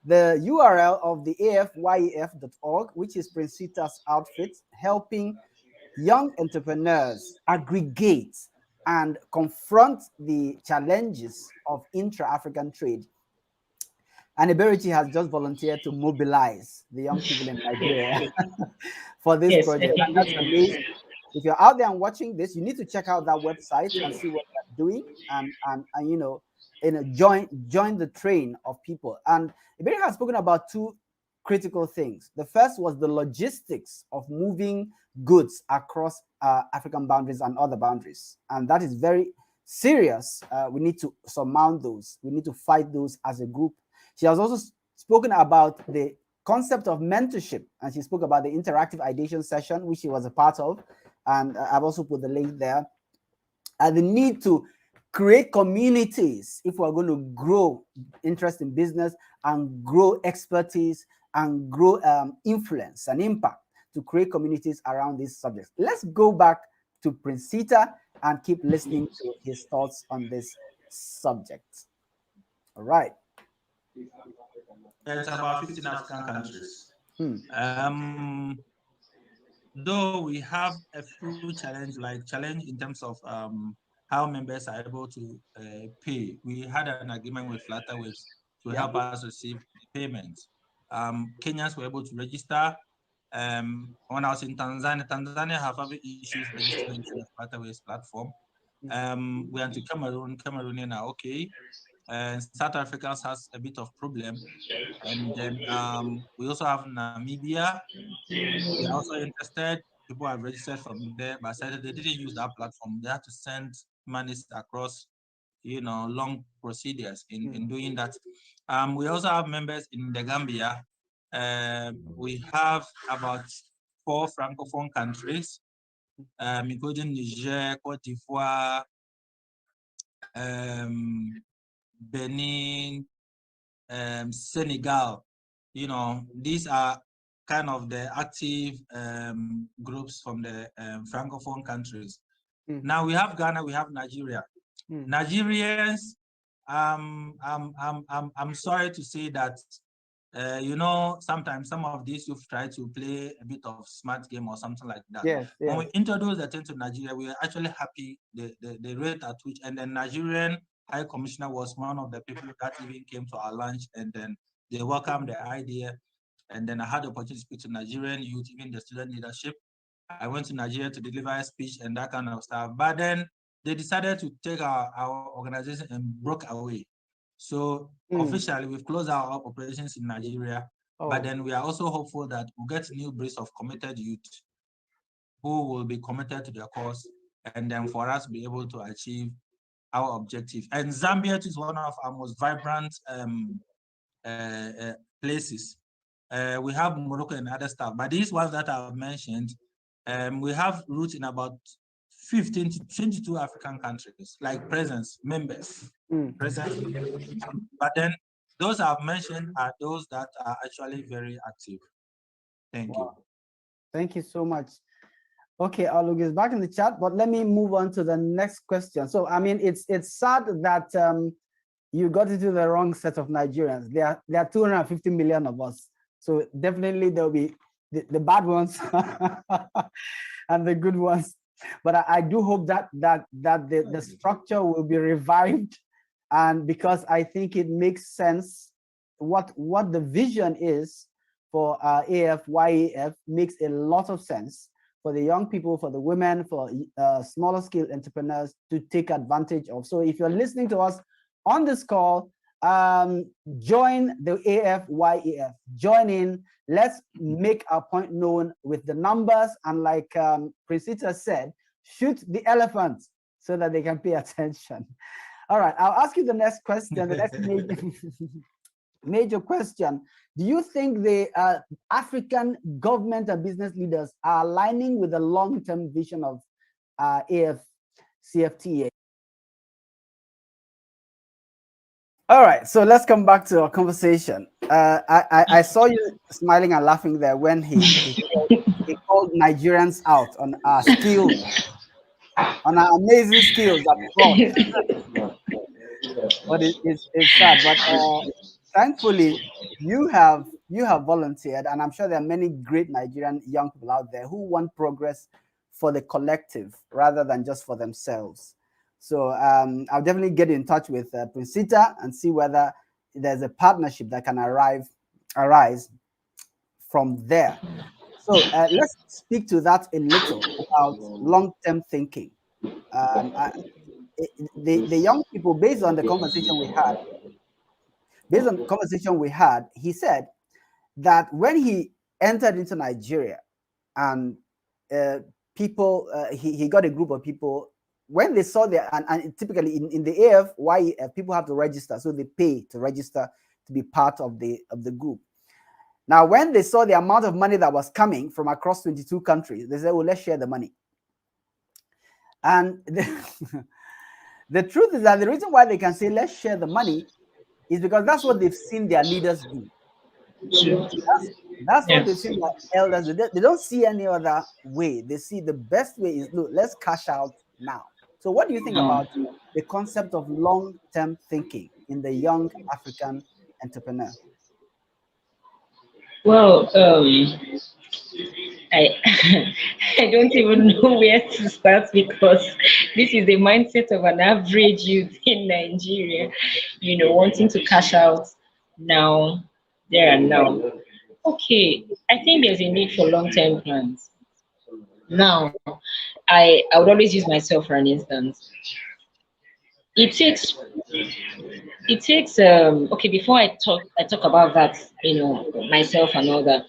the URL of the AfYEF.org, which is Prince Siita's outfit, helping young entrepreneurs aggregate and confront the challenges of intra-African trade. And Eberechi has just volunteered to mobilize the young people in Nigeria for this project. And that's amazing. If you're out there and watching this, you need to check out that website and see what they're doing and join the train of people. And Eberechi has spoken about two critical things. The first was the logistics of moving goods across African boundaries and other boundaries. And that is very serious. We need to surmount those. We need to fight those as a group. She has also spoken about the concept of mentorship, and she spoke about the interactive ideation session, which she was a part of, and I've also put the link there. And the need to create communities if we're going to grow interest in business and grow expertise and grow influence and impact, to create communities around these subjects. Let's go back to Prince Siita and keep listening to his thoughts on this subject. All right. It's about 15 African countries. Though we have a few challenge in terms of how members are able to pay. We had an agreement with Flutterwaves to help us receive payments. Kenyans were able to register. When I was in Tanzania, Tanzania have other issues registering to the Flutterwaves platform. We went to Cameroon. Cameroonian are okay. And South Africans has a bit of problem. And then we also have Namibia. They're also interested. People have registered from there, but said they didn't use that platform. They had to send monies across, long procedures in doing that. We also have members in the Gambia. We have about 4 Francophone countries, including Niger, Cote d'Ivoire, Benin, Senegal. These are kind of the active groups from the Francophone countries. Now we have Ghana, we have Nigeria. Nigerians, I'm sorry to say that, sometimes some of these you've tried to play a bit of smart game or something like that. Yes. When we introduced the thing to Nigeria, we were actually happy the rate at which, and the Nigerian High Commissioner was one of the people that even came to our lunch, and then they welcomed the idea. And then I had the opportunity to speak to Nigerian youth, even the student leadership. I went to Nigeria to deliver a speech and that kind of stuff. But then they decided to take our organization and broke away. So officially, we've closed our operations in Nigeria. But then we are also hopeful that we'll get new breeds of committed youth who will be committed to their cause, and then for us to be able to achieve our objective. And Zambia is one of our most vibrant places. We have Morocco and other stuff, but these ones that I've mentioned, we have roots in about 15 to 22 African countries, like presence, members, presence. But then those I've mentioned are those that are actually very active. Thank you. Thank you so much. Okay, our look is back in the chat, but let me move on to the next question. So, I mean, it's sad that you got into the wrong set of Nigerians. There are 250 million of us. So definitely there'll be the bad ones and the good ones. But I do hope that the structure will be revived, and because I think it makes sense what the vision is for AfYEF makes a lot of sense for the young people, for the women, for smaller scale entrepreneurs to take advantage of. So if you're listening to us on this call, join the AfYEF, join in, let's make our point known with the numbers, and like Prince Siita said, shoot the elephants so that they can pay attention. All right, I'll ask you the next question, the next major question. Do you think the African government and business leaders are aligning with the long-term vision of AfCFTA? All right, so let's come back to our conversation. I saw you smiling and laughing there when he called Nigerians out on our skills, on our amazing skills abroad. But it's sad. But thankfully, you have volunteered, and I'm sure there are many great Nigerian young people out there who want progress for the collective rather than just for themselves. So I'll definitely get in touch with Prince Siita and see whether there's a partnership that can arise from there. So let's speak to that a little about long-term thinking. The young people, based on the conversation we had, he said that when he entered into Nigeria and people, he got a group of people. When they saw that, and typically in the AfYEF, people have to register, so they pay to register to be part of the group. Now, when they saw the amount of money that was coming from across 22 countries, they said, "Well, let's share the money." And the truth is that the reason why they can say, "Let's share the money," is because that's what they've seen their leaders do. That's what they've seen their elders do. They don't see any other way. They see the best way is, look, let's cash out now. So what do you think about the concept of long-term thinking in the young African entrepreneur? Well, I I don't even know where to start, because This is the mindset of an average youth in Nigeria, wanting to cash out now, there and now. Okay, I think there's a need for long-term plans. Now, I would always use myself for an instance. It takes okay, before I talk about that, myself and all that.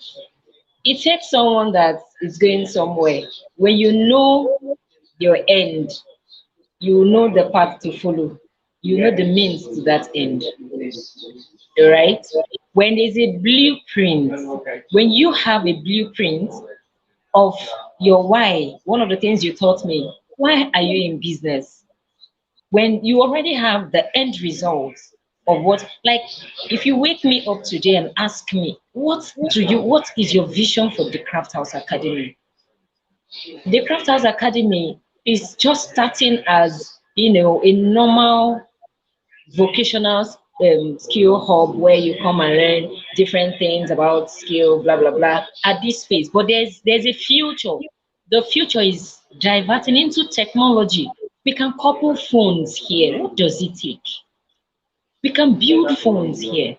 It takes someone that is going somewhere. When you know your end, you know the path to follow. You know the means to that end. Right? When there's a blueprint, when you have a blueprint of your why, one of the things you taught me, why are you in business? When you already have the end result of what, like, if you wake me up today and ask me, what is your vision for the Craft House Academy? The Craft House Academy is just starting as, a normal vocational skill hub where you come and learn different things about skill, blah blah blah, at this phase. But there's a future. The future is diverting into technology. We can couple phones here. What does it take? We can build phones here.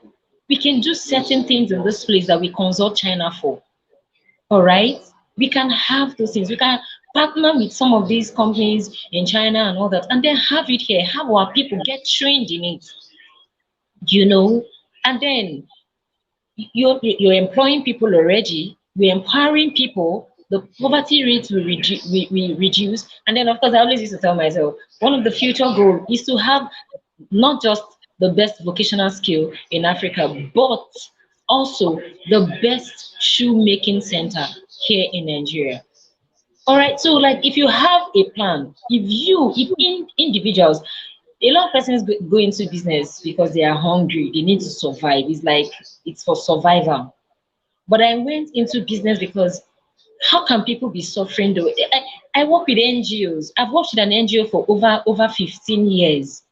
We can do certain things in this place that we consult China for. All right? We can have those things. We can partner with some of these companies in China and all that, and then have it here, have our people get trained in it, and then you're employing people already, we're empowering people, the poverty rate will reduce. And then, of course, I always used to tell myself, one of the future goals is to have not just the best vocational skill in Africa, but also the best shoemaking center here in Nigeria. All right, so like if you have a plan, if individuals, a lot of persons go into business because they are hungry, they need to survive. It's like it's for survival. But I went into business because how can people be suffering though? I work with NGOs. I've worked with an NGO for over 15 years.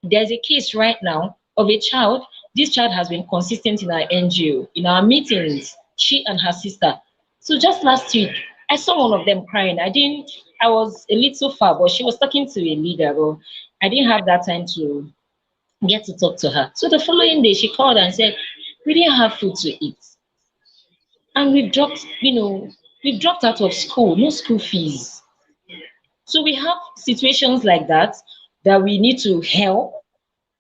There's a case right now of a child. This child has been consistent in our NGO, in our meetings, she and her sister. So just last week, I saw one of them crying. I was a little far, but she was talking to a leader, but I didn't have that time to get to talk to her. So the following day, she called and said, we didn't have food to eat. And we've dropped out of school, no school fees. So we have situations like that we need to help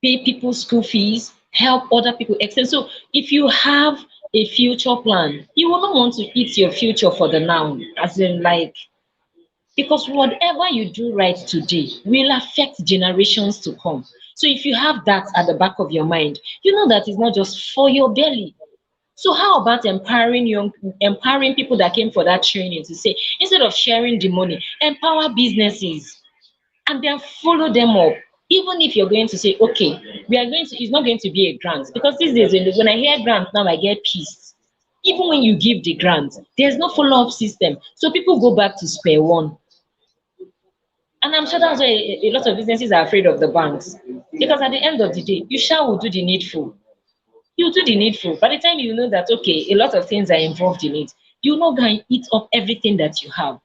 pay people's school fees, help other people extend. So if you have a future plan, you will not want to eat your future for the now, as in like, because whatever you do right today will affect generations to come. So if you have that at the back of your mind, you know that it's not just for your belly. So how about empowering people that came for that training to say, instead of sharing the money, empower businesses and then follow them up. Even if you're going to say, okay, it's not going to be a grant, because these days when I hear grant now, I get pissed. Even when you give the grant, there's no follow-up system. So people go back to square one. And I'm sure that's why a lot of businesses are afraid of the banks. Because at the end of the day, you will do the needful. You do the needful. By the time you know that, okay, a lot of things are involved in it, you're not going to eat up everything that you have.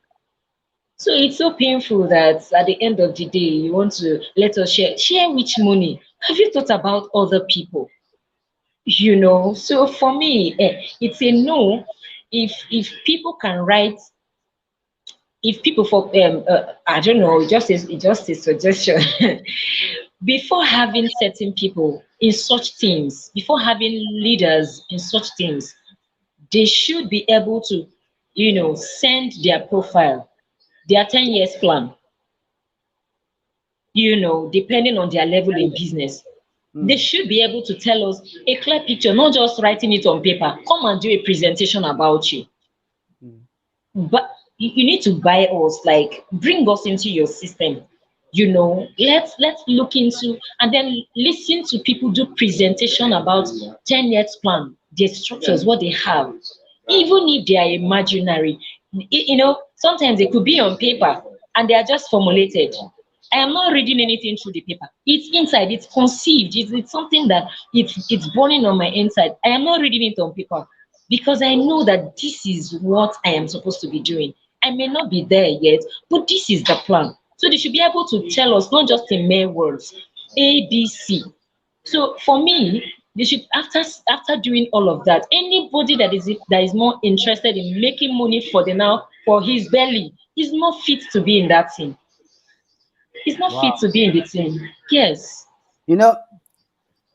So it's so painful that at the end of the day, you want to let us share which money. Have you thought about other people? So for me, it's a no. If people can write, if people for I don't know, just a suggestion. Before having certain people in such teams, before having leaders in such teams, they should be able to, send their profile, their 10 years plan, depending on their level in business. They should be able to tell us a clear picture, not just writing it on paper. Come and do a presentation about you. But you need to buy us, like bring us into your system. Let's look into and then listen to people do presentation about 10 years plan, their structures, what they have, even if they are imaginary. Sometimes they could be on paper and they are just formulated. I am not reading anything through the paper. It's inside, it's conceived, it's something that it's burning on my inside. I am not reading it on paper because I know that this is what I am supposed to be doing. I may not be there yet, but this is the plan. So they should be able to tell us, not just in mere words, A, B, C. So for me, they should, after doing all of that, anybody that is more interested in making money for the now for his belly is not fit to be in that team. He's not fit Wow. to be in the team. Yes. You know,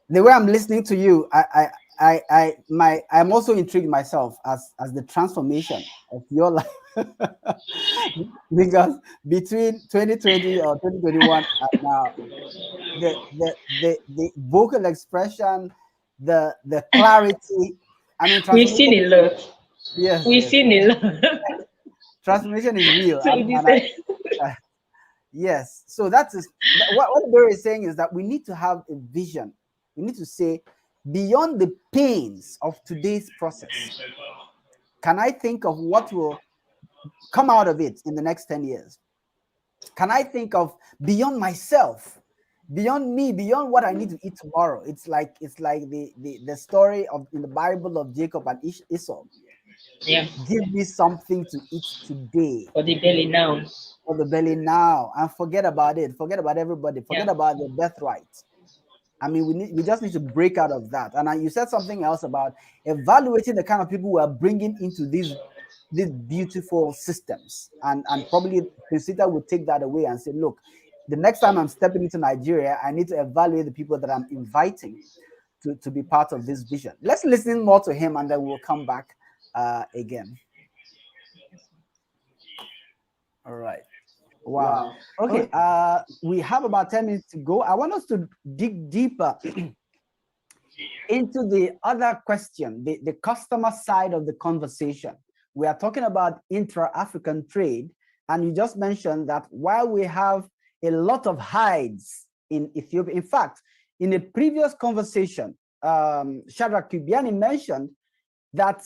the way I'm listening to you, I'm also intrigued myself as the transformation of your life. Because between 2020 or 2021 and now, the vocal expression, the clarity, I mean, We've seen transformation. a lot. Yes, We've yes, seen a lot. transformation is real. So this Yes. So that is what Barry is saying, is that we need to have a vision. We need to say, beyond the pains of today's process, can I think of what will come out of it in the next 10 years? Can I think of beyond myself, beyond me, beyond what I need to eat tomorrow? It's like the story of in the Bible of Jacob and Esau. yeah, Give me something to eat today, for the belly now. for the belly now, and forget about it. Forget about everybody. Forget Yeah. about the birthright. I mean, we just need to break out of that. And you said something else about evaluating the kind of people we are bringing into these beautiful systems, and probably Prince Siita would take that away and say, look, the next time I'm stepping into Nigeria, I need to evaluate the people that I'm inviting to be part of this vision. Let's listen more to him, and then we'll come back again. All right. Wow. Okay. We have about 10 minutes to go. I want us to dig deeper into the other question, the customer side of the conversation. We are talking about intra-African trade, and you just mentioned that while we have a lot of hides in Ethiopia, in fact, in a previous conversation, Shadrach Kibiani mentioned that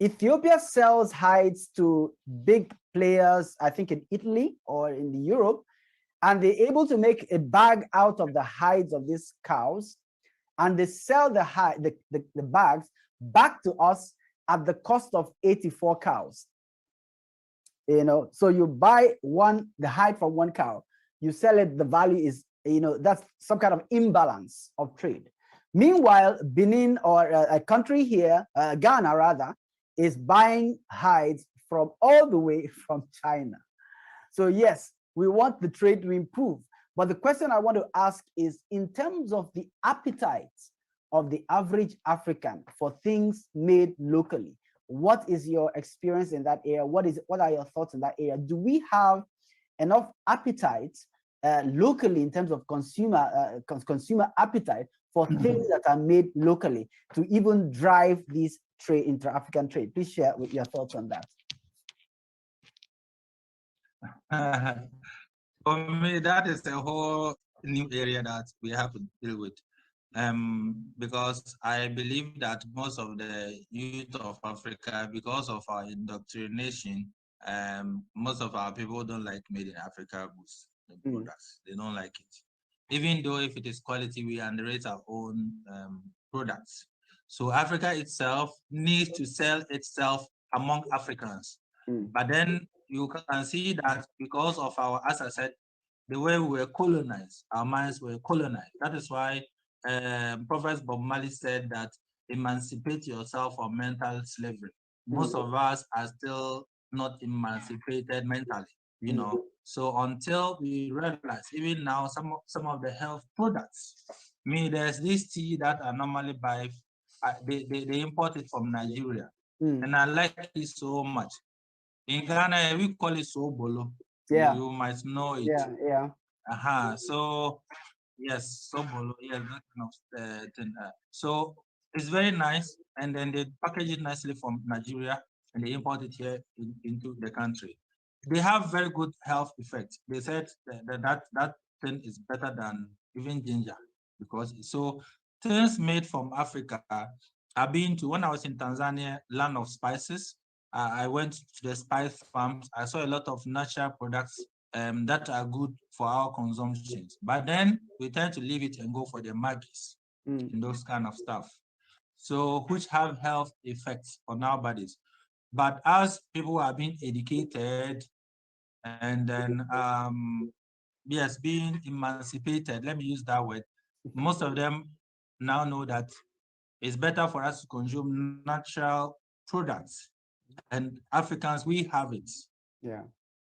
Ethiopia sells hides to big players, I think in Italy or in Europe, and they're able to make a bag out of the hides of these cows, and they sell the bags back to us at the cost of 84 cows. So you buy the hide from one cow, you sell it, the value is, that's some kind of imbalance of trade. Meanwhile, Benin, or a country here, Ghana rather, is buying hides from all the way from China. So yes, we want the trade to improve. But the question I want to ask is, in terms of the appetite of the average African for things made locally, what is your experience in that area? What are your thoughts in that area? Do we have enough appetite locally in terms of consumer appetite for things that are made locally to even drive this trade, intra-African trade? Please share with your thoughts on that. For me, that is a whole new area that we have to deal with. Because I believe that most of the youth of Africa, because of our indoctrination, most of our people don't like made in Africa goods and products. They don't like it. Even though if it is quality, we underrate our own products. So Africa itself needs to sell itself among Africans. But then you can see that because of our, as I said, the way we were colonized, our minds were colonized. That is why Prophet Bob Marley said that emancipate yourself from mental slavery. Most of us are still not emancipated mentally, So until we realize, even now, some of the health products, there's this tea that I normally buy, they import it from Nigeria, and I like it so much. In Ghana, we call it Sobolo. Yeah. You might know it. Yeah. So yes, Sobolo. Yeah, that kind of thing. So it's very nice, and then they package it nicely from Nigeria, and they import it here into the country. They have very good health effects. They said that thing is better than even ginger, because so things made from Africa. I've been to, when I was in Tanzania, land of spices. I went to the spice farms. I saw a lot of natural products that are good for our consumptions. But then we tend to leave it and go for the maggies and those kind of stuff. So which have health effects on our bodies. But as people are being educated, and then yes, being emancipated, let me use that word. Most of them now know that it's better for us to consume natural products, and Africans, we have it. Yeah.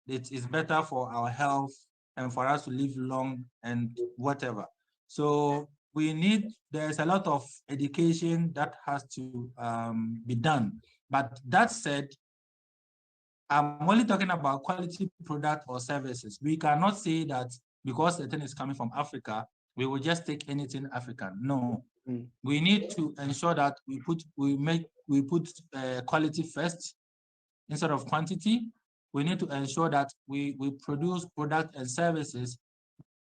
It is better for our health and for us to live long and whatever. So there's a lot of education that has to be done. But that said, I'm only talking about quality product or services. We cannot say that because the thing is coming from Africa, we will just take anything African. No, we need to ensure that we put quality first instead of quantity. We need to ensure that we produce products and services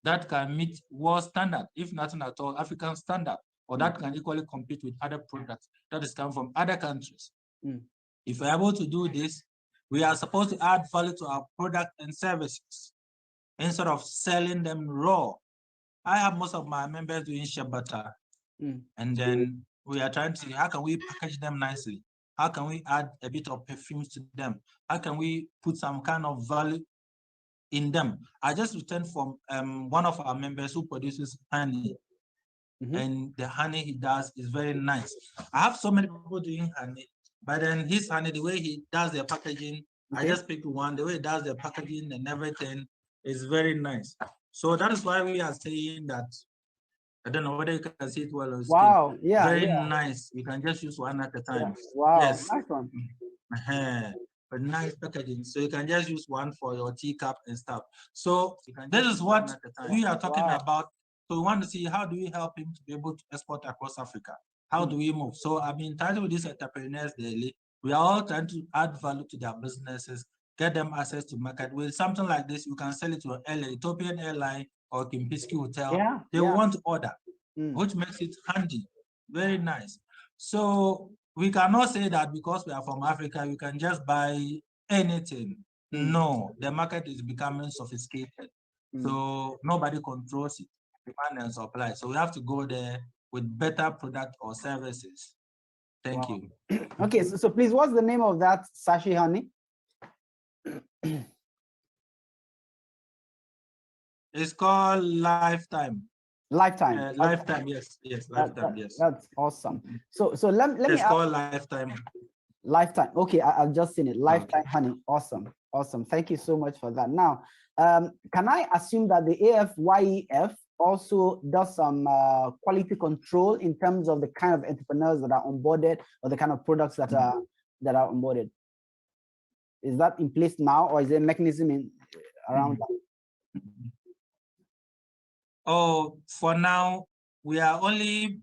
that can meet world standard, if nothing at all, African standard, or that can equally compete with other products that is coming from other countries. If we're able to do this, we are supposed to add value to our product and services instead of selling them raw. I have most of my members doing shea butter, and then we are trying to see how can we package them nicely? How can we add a bit of perfumes to them? How can we put some kind of value in them? I just returned from one of our members who produces honey, and the honey he does is very nice. I have so many people doing honey, but then his honey, the way he does the packaging, I just picked one. The way he does the packaging and everything is very nice. So that is why we are saying that. I don't know whether you can see it well or wow, yeah, very nice. You can just use one at a time. Yeah. Wow, yes, nice one. But nice packaging. So you can just use one for your teacup and stuff. So this is what we are talking about. So we want to see how do we help him to be able to export across Africa? How do we move? So I've been titled with these entrepreneurs daily. We are all trying to add value to their businesses, get them access to market. With something like this, you can sell it to an Ethiopian airline or Kimpiski Hotel. They want to order, which makes it handy, very nice. So we cannot say that because we are from Africa, you can just buy anything. No, the market is becoming sophisticated. So nobody controls it, demand and supply. So we have to go there with better product or services. Thank you. Okay, so please, what's the name of that sachet honey? It's called Lifetime. Lifetime. Lifetime, yes, Lifetime, yes. That's awesome. So let me. It's called Lifetime. Lifetime. Okay, I've just seen it. Lifetime honey. Awesome. Thank you so much for that. Now, can I assume that the AfYEF also does some quality control in terms of the kind of entrepreneurs that are onboarded or the kind of products that are onboarded? Is that in place now, or is there a mechanism around that? Oh, for now, we are only,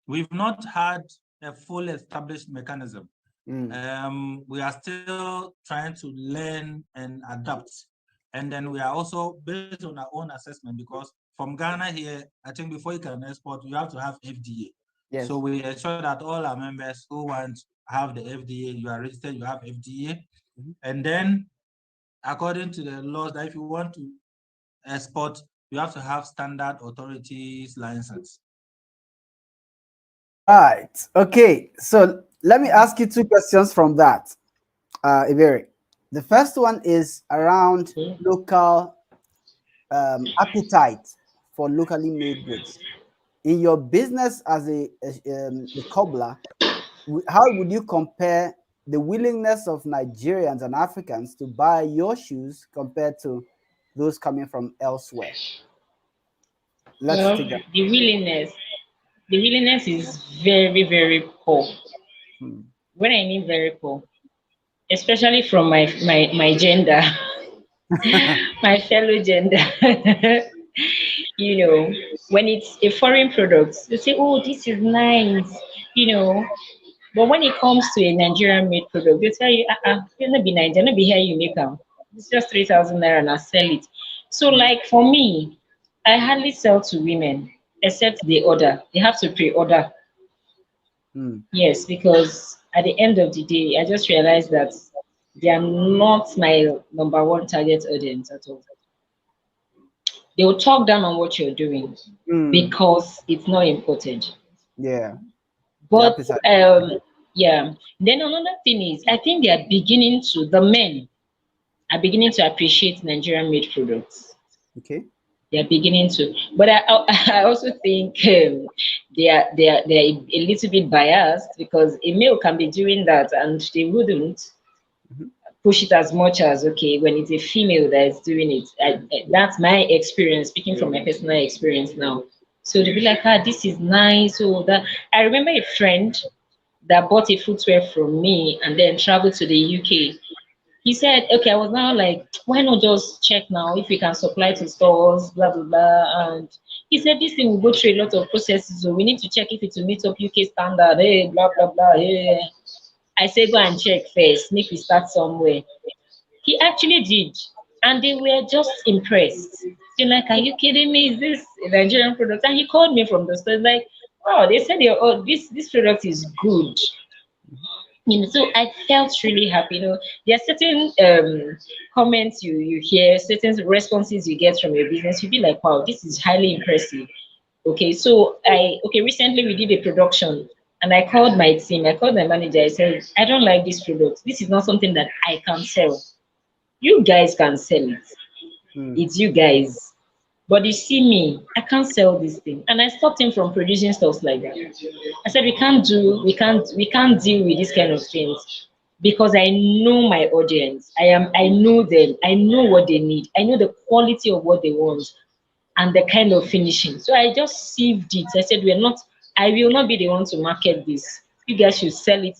we've not had a full established mechanism. We are still trying to learn and adapt. And then we are also based on our own assessment, because from Ghana here, I think before you can export, you have to have FDA. Yes. So we ensure that all our members who want to have the FDA, you are registered, you have FDA. And then according to the laws, that if you want to export, you have to have standard authorities license. Right. Okay. So let me ask you two questions from that, Iberi. The first one is around local appetite for locally made goods. In your business as a cobbler, how would you compare the willingness of Nigerians and Africans to buy your shoes compared to those coming from elsewhere? Let's take that. The willingness is very, very poor. When I mean very poor, especially from my gender, my fellow gender. You know, when it's a foreign product, they say, "Oh, this is nice," you know. But when it comes to a Nigerian made product, they tell you, you're not be Nigerian, not be here, you make them. It's just 3,000 naira and I sell it. So, like for me, I hardly sell to women, except they order. They have to pre-order. Yes, because at the end of the day, I just realized that they are not my number one target audience at all. They will talk down on what you're doing because it's not important. Yeah. But yeah. Then another thing is, I think they are beginning to, the men are beginning to appreciate Nigerian made products. Okay. They're beginning to, but I also think they are a little bit biased, because a male can be doing that and they wouldn't push it as much as, okay, when it's a female that is doing it. That's my experience, speaking from my personal experience now. So they'll be like, ah, this is nice. So that I remember a friend that bought a footwear from me and then traveled to the UK. He said, okay, I was now like, why not just check now if we can supply to stores, blah, blah, blah. And he said, this thing will go through a lot of processes. So we need to check if it will meet up UK standard, hey, blah, blah, blah. Hey. I said, go and check first, make we start somewhere. He actually did. And they were just impressed. They're like, are you kidding me? Is this a Nigerian product? And he called me from the store, like, wow, they said, oh, this product is good. So I felt really happy. There are certain comments you hear, certain responses you get from your business. You be like, wow, this is highly impressive. Okay, so recently we did a production, and I called my team, I called my manager, I said, I don't like this product. This is not something that I can sell. You guys can sell it. It's you guys. But you see me, I can't sell this thing. And I stopped him from producing stuff like that. I said, we can't deal with this kind of things, because I know my audience. I know them. I know what they need. I know the quality of what they want and the kind of finishing. So I just sieved it. I said, I will not be the one to market this. You guys should sell it,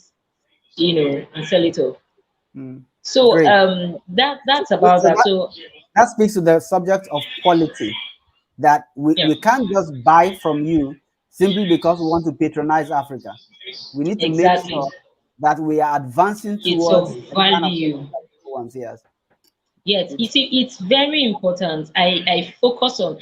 and sell it off. So Great. that's about that. So that speaks to the subject of quality, that we can't just buy from you simply because we want to patronize Africa. We need to make sure that we are advancing towards it's of value. Yes. Yes, you see, it's very important. I focus on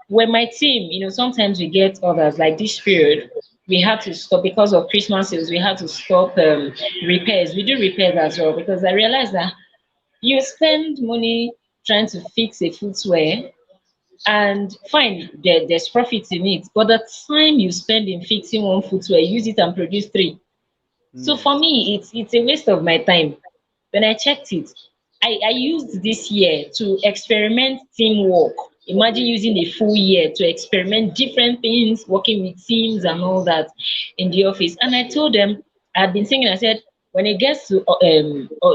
when my team, sometimes we get others like this period, we had to stop because of Christmas sales, we had to stop repairs. We do repairs as well, because I realized that you spend money trying to fix a footwear, and fine, there's profit in it, but the time you spend in fixing one footwear, use it and produce three. So for me, it's a waste of my time. When I checked it, I used this year to experiment teamwork. Imagine using a full year to experiment different things, working with teams and all that in the office. And I told them, I've been thinking, I said, when it gets to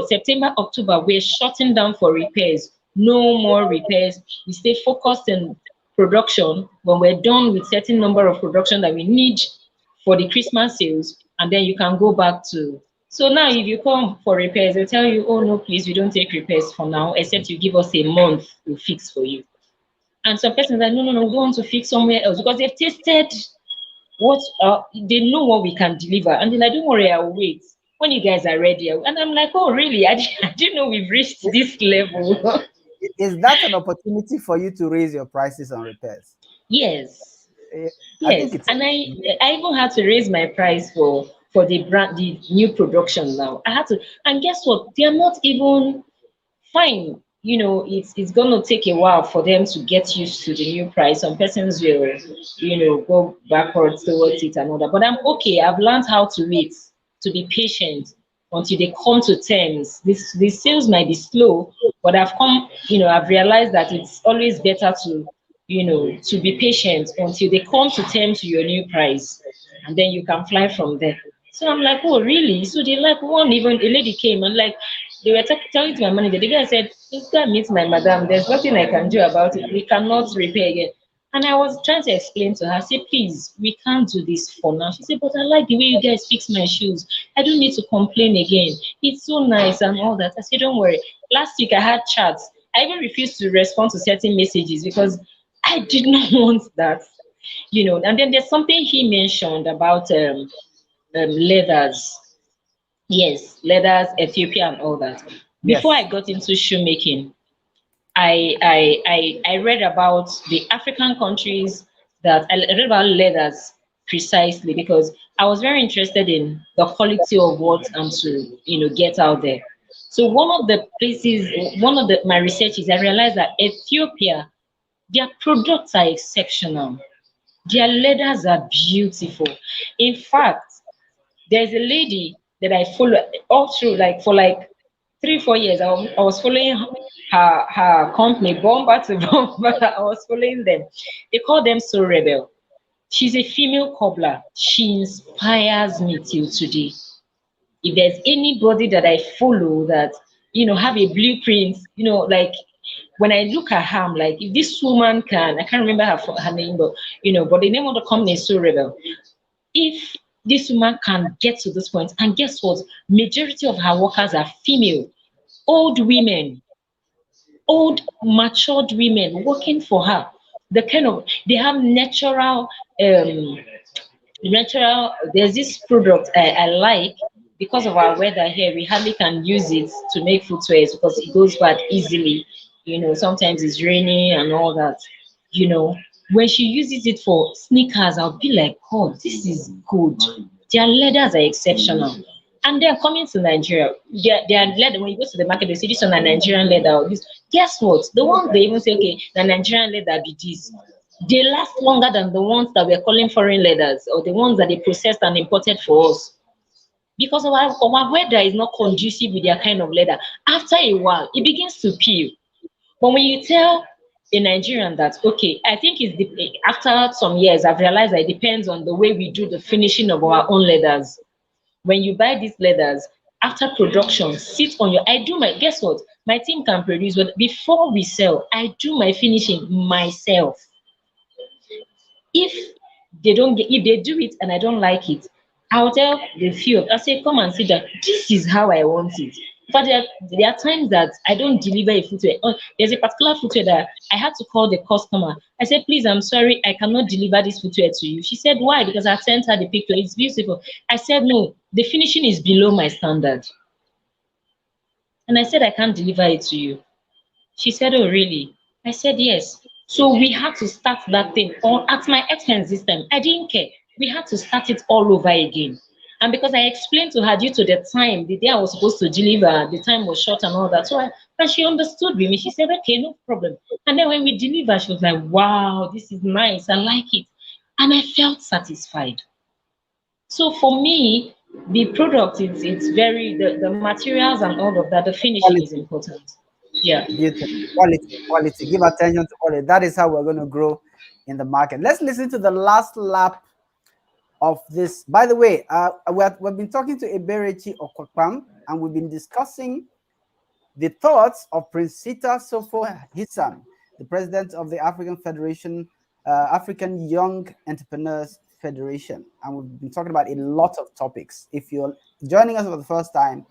September, October, we're shutting down for repairs. No more repairs. We stay focused in production. When we're done with certain number of production that we need for the Christmas sales, and then you can go back to. So now if you come for repairs, they'll tell you, oh no, please, we don't take repairs for now, except you give us a month to fix for you. And some persons are like, no, we don't want to fix somewhere else, because they've tasted what they know what we can deliver. And they're like, don't worry, I'll wait. When you guys are ready. And I'm like, oh really? I didn't know we've reached this level. Is that an opportunity for you to raise your prices on repairs? Yes. I think it's, and I even had to raise my price for the new production now. I had to, and guess what? They're not even fine. It's gonna take a while for them to get used to the new price. Some persons will, go backwards towards it and all that. But I'm okay. I've learned how to wait, to be patient until they come to terms. The sales might be slow, but I've realized that it's always better to be patient until they come to terms to your new price, and then you can fly from there. So I'm like, oh really? So they like even a lady came and like they were telling to my manager. The guy said, "This guy meets my madam. There's nothing I can do about it. We cannot repair again." And I was trying to explain to her, say, please, we can't do this for now. She said, but I like the way you guys fix my shoes. I don't need to complain again. It's so nice and all that. I said, don't worry. Last week I had chats. I even refused to respond to certain messages because I did not want that. And then there's something he mentioned about leathers. Yes, leathers, Ethiopia and all that. Before I got into shoemaking, I read about the African countries, that I read about leathers precisely because I was very interested in the quality of what I'm to get out there. So my researches, I realized that Ethiopia, their products are exceptional. Their leathers are beautiful. In fact, there's a lady that I follow all through, like for like 3, 4 years, I was following her company, bomber to bomber. I was following them. They call them So Rebel. She's a female cobbler. She inspires me till today. If there's anybody that I follow that, have a blueprint, like when I look at her, I'm like, if this woman can, I can't remember her name, but but the name of the company is So Rebel. If this woman can get to this point, and guess what? Majority of her workers are female, old women, old matured women working for her. They have natural, there's this product I like. Because of our weather here, we hardly can use it to make footwear because it goes bad easily. Sometimes it's raining and all that. When she uses it for sneakers, I'll be like, God, this is good. Their leathers are exceptional. And they're coming to Nigeria. Their leather, when you go to the market, they say this one a Nigerian leather. Or this. Guess what? The ones they even say, okay, the Nigerian leather be this. They last longer than the ones that we're calling foreign leathers or the ones that they processed and imported for us. Because our weather is not conducive with their kind of leather. After a while, it begins to peel. But when you tell a Nigerian that, okay, I think after some years, I've realized that it depends on the way we do the finishing of our own leathers. When you buy these leathers, after production, guess what? My team can produce, but before we sell, I do my finishing myself. If they do it and I don't like it, I'll tell the few. I say, come and see that this is how I want it. But there are times that I don't deliver a footwear. Oh, there's a particular footwear that I had to call the customer. I said, please, I'm sorry, I cannot deliver this footwear to you. She said, why? Because I sent her the picture. It's beautiful. I said, no, the finishing is below my standard. And I said, I can't deliver it to you. She said, oh, really? I said, yes. So we had to start that thing at my expense this time. I didn't care. We had to start it all over again. And because I explained to her due to the time, the day I was supposed to deliver, the time was short and all that. And she understood with me. She said, okay, no problem. And then when we delivered, she was like, wow, this is nice. I like it. And I felt satisfied. So for me, the product, it's very, the materials and all of that, the finishing is Quality, important. Yeah. beautiful, quality. Give attention to quality. That is how we're going to grow in the market. Let's listen to the last lap of this. By the way, we've been talking to Eberechi Okwakpa, and we've been discussing the thoughts of Prince Siita Sofo Hissan, the president of the African Federation, African Young Entrepreneurs Federation. And we've been talking about a lot of topics. If you're joining us for the first time,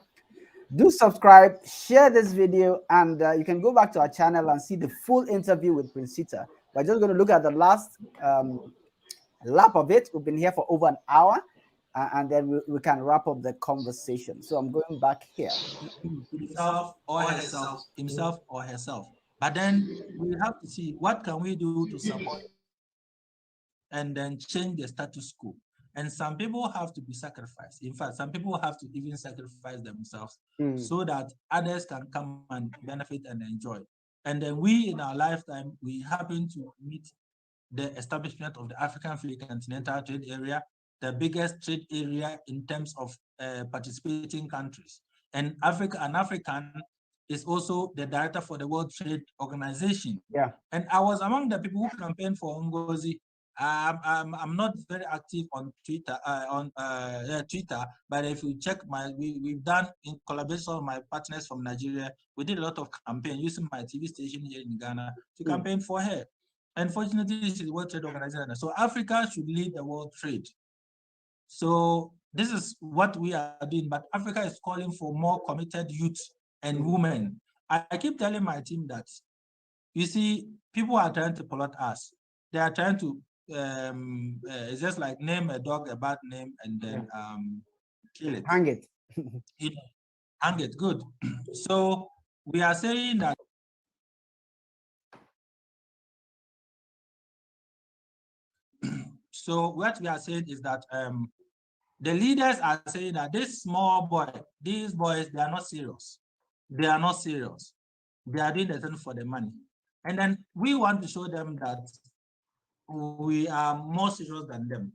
do subscribe, share this video, and you can go back to our channel and see the full interview with Prince Siita. We're just going to look at the last lap of it. We've been here for over an hour, and then we can wrap up the conversation. So I'm going back here. Himself or herself. But then we have to see what can we do to support and then change the status quo. And some people have to be sacrificed. In fact, some people have to even sacrifice themselves so that others can come and benefit and enjoy. And then we, in our lifetime, we happen to meet the establishment of the African Free Continental Trade Area, the biggest trade area in terms of participating countries. And an African is also the director for the World Trade Organization. Yeah. And I was among the people who campaigned for Ngozi. I'm not very active on Twitter, Twitter, but if you check we've done in collaboration with my partners from Nigeria, we did a lot of campaign using my TV station here in Ghana to campaign for her. Unfortunately, she's the World Trade Organization. So Africa should lead the world trade. So this is what we are doing, but Africa is calling for more committed youth and women. I keep telling my team that, you see, people are trying to pollute us. They are trying to, it's just like name a dog a bad name and then kill it. Hang it. Hang it, good. So we are saying that so what we are saying is that the leaders are saying that these boys, they are not serious. They are not serious. They are doing the thing for the money. And then we want to show them that we are more serious than them.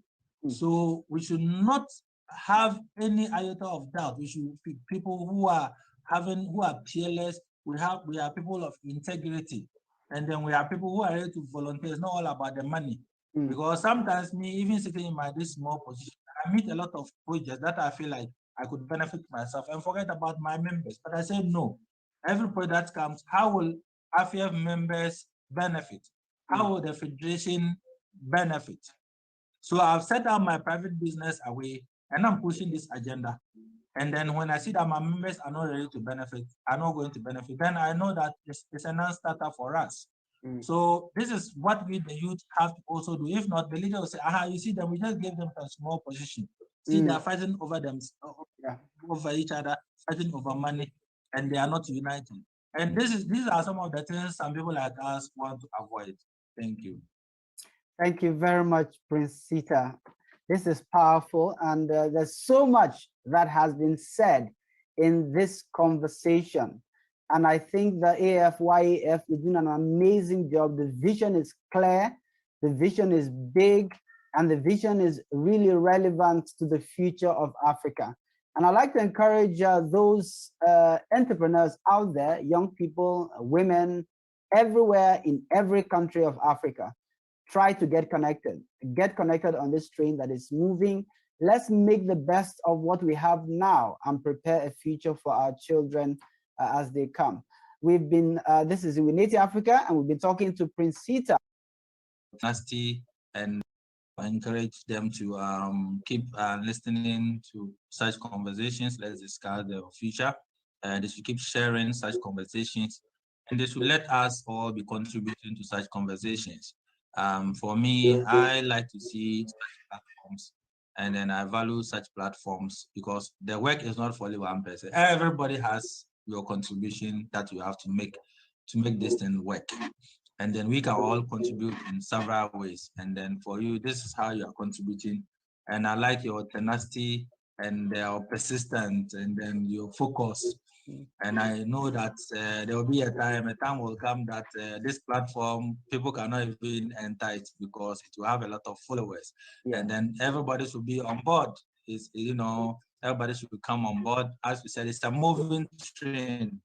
So we should not have any iota of doubt. We should be people who are who are peerless. We are people of integrity, and then we are people who are ready to volunteer. It's not all about the money, because sometimes me, even sitting in this small position, I meet a lot of projects that I feel like I could benefit myself and forget about my members. But I said no. Every project that comes, how will AfYEF members benefit? How will the federation benefit? So I've set up my private business away, and I'm pushing this agenda. And then when I see that my members are not ready to benefit, are not going to benefit, then I know that it's a non-starter for us. So this is what we, the youth, have to also do. If not, the leader will say, aha, you see them, we just gave them a small position. See, they're fighting over them, over each other, fighting over money, and they are not united. And these are some of the things some people like us want to avoid. Thank you. Thank you very much, Prince Siita. This is powerful, and there's so much that has been said in this conversation. And I think the AfYEF is doing an amazing job. The vision is clear, the vision is big, and the vision is really relevant to the future of Africa. And I'd like to encourage those entrepreneurs out there, young people, women, everywhere in every country of Africa. Try to get connected on this train that is moving. Let's make the best of what we have now and prepare a future for our children as they come. We've been, this is Iwineti Africa, and we've been talking to Prince Siita. And I encourage them to keep listening to such conversations. Let's discuss the future. They should keep sharing such conversations, and they should let us all be contributing to such conversations. For me, I like to see such platforms, and then I value such platforms because the work is not for only one person. Everybody has your contribution that you have to make this thing work. And then we can all contribute in several ways. And then for you, this is how you are contributing. And I like your tenacity and your persistence, and then your focus. And I know that there will be a time will come that this platform, people cannot even enter it because it will have a lot of followers. And then everybody should be on board. Everybody should come on board. As we said, it's a moving train.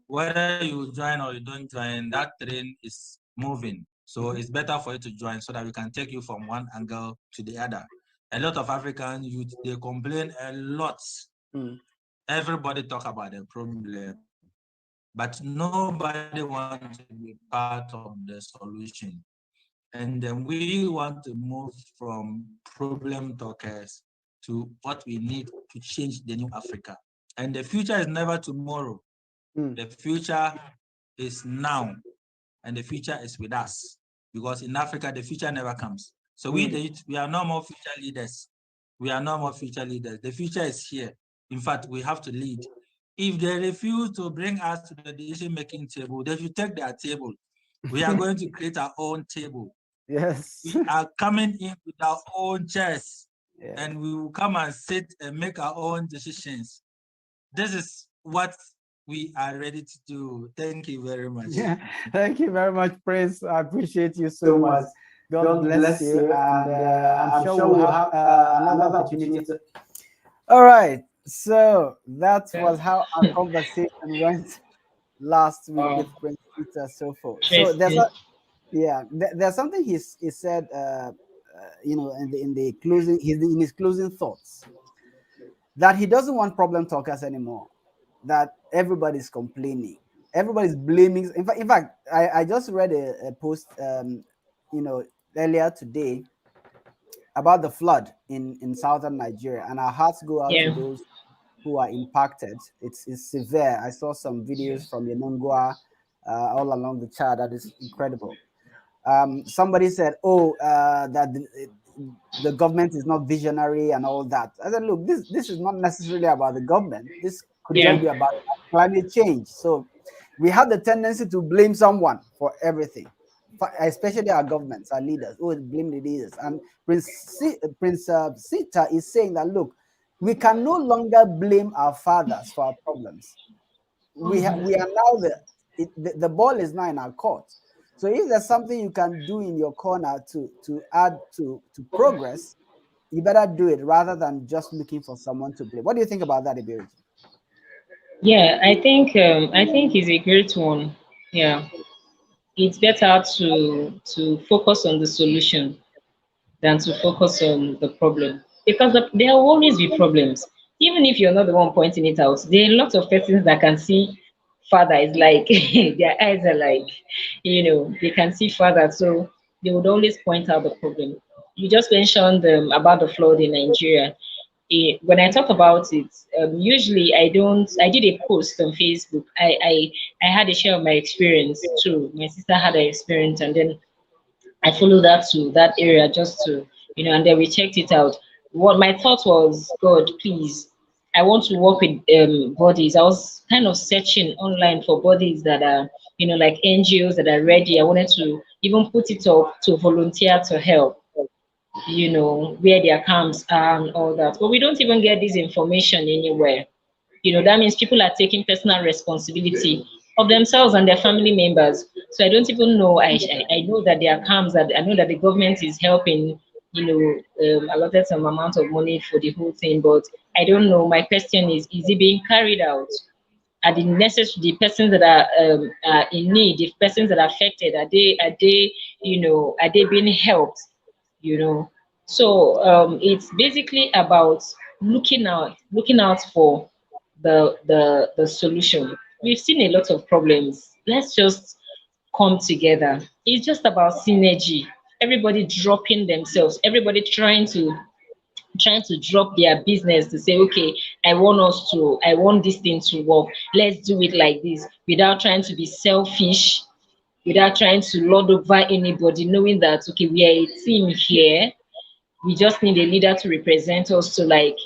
Whether you join or you don't join, that train is moving. So it's better for you to join so that we can take you from one angle to the other. A lot of African youth, they complain a lot. Everybody talk about the problem, but nobody wants to be part of the solution. And then we want to move from problem talkers to what we need to change the new Africa. And the future is never tomorrow. The future is now, and the future is with us. Because in Africa, the future never comes. So we are no more future leaders. We are no more future leaders. The future is here. In fact, we have to lead. If they refuse to bring us to the decision-making table, they should take their table. We are going to create our own table. Yes. We are coming in with our own chairs, and we will come and sit and make our own decisions. This is what we are ready to do. Thank you very much. Thank you very much, Prince. I appreciate you so much. God bless you. And I'm sure we'll have another opportunity. All right. So that was how our conversation went last week with Prince Siita Sofo. So there's something he said, in his closing thoughts, that he doesn't want problem talkers anymore. That everybody's complaining, everybody's blaming. In fact, I just read a post, earlier today about the flood in southern Nigeria, and our hearts go out to those who are impacted. It's severe. I saw some videos from Yenongwa all along the Chad. That is incredible. Somebody said, that the government is not visionary and all that. I said, look, this is not necessarily about the government. This could just be about climate change. So we have the tendency to blame someone for everything, especially our governments, our leaders. Oh, blame the leaders. And Prince Siita is saying that, look, we can no longer blame our fathers for our problems. We are now the ball is now in our court. So if there's something you can do in your corner to add to progress, you better do it rather than just looking for someone to blame. What do you think about that, Eberechi? Yeah, I think it's a great one. Yeah, it's better to focus on the solution than to focus on the problem, because there will always be problems. Even if you're not the one pointing it out, there are lots of persons that can see father. It's like their eyes are like, they can see father, so they would always point out the problem. You just mentioned about the flood in Nigeria. When I talk about it, usually I don't. I did a post on Facebook. I had a share of my experience too. My sister had an experience, and then I followed that to that area just to, and then we checked it out. What my thought was, God, please, I want to work with bodies. I was kind of searching online for bodies that are, like NGOs that are ready. I wanted to even put it up to volunteer to help, where their camps are and all that. But we don't even get this information anywhere. That means people are taking personal responsibility of themselves and their family members. So I don't even know. I know that there are camps, that I know that the government is helping, allotted some amount of money for the whole thing, but I don't know. My question is it being carried out? Are the persons that are in need, the persons that are affected, are they being helped? you know so it's basically about looking out for the solution. We've seen a lot of problems. Let's just come together. It's just about synergy. Everybody dropping themselves, everybody trying to drop their business to say, okay, I want this thing to work. Let's do it like this, without trying to be selfish, without trying to lord over anybody, knowing that, okay, we are a team here. We just need a leader to represent us, to, like,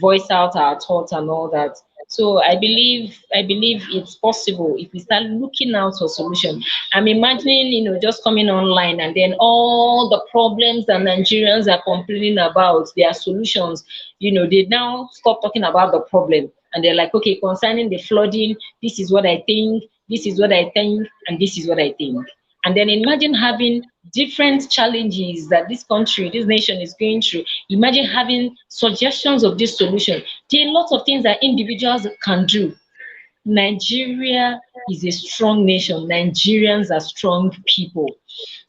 voice out our thoughts and all that. So I believe it's possible if we start looking out for solution. I'm imagining, just coming online, and then all the problems that Nigerians are complaining about, their solutions, they now stop talking about the problem, and they're like, okay, concerning the flooding, this is what I think, this is what I think, and this is what I think. And then imagine having different challenges that this country, this nation is going through. Imagine having suggestions of this solution. There are lots of things that individuals can do. Nigeria is a strong nation. Nigerians are strong people.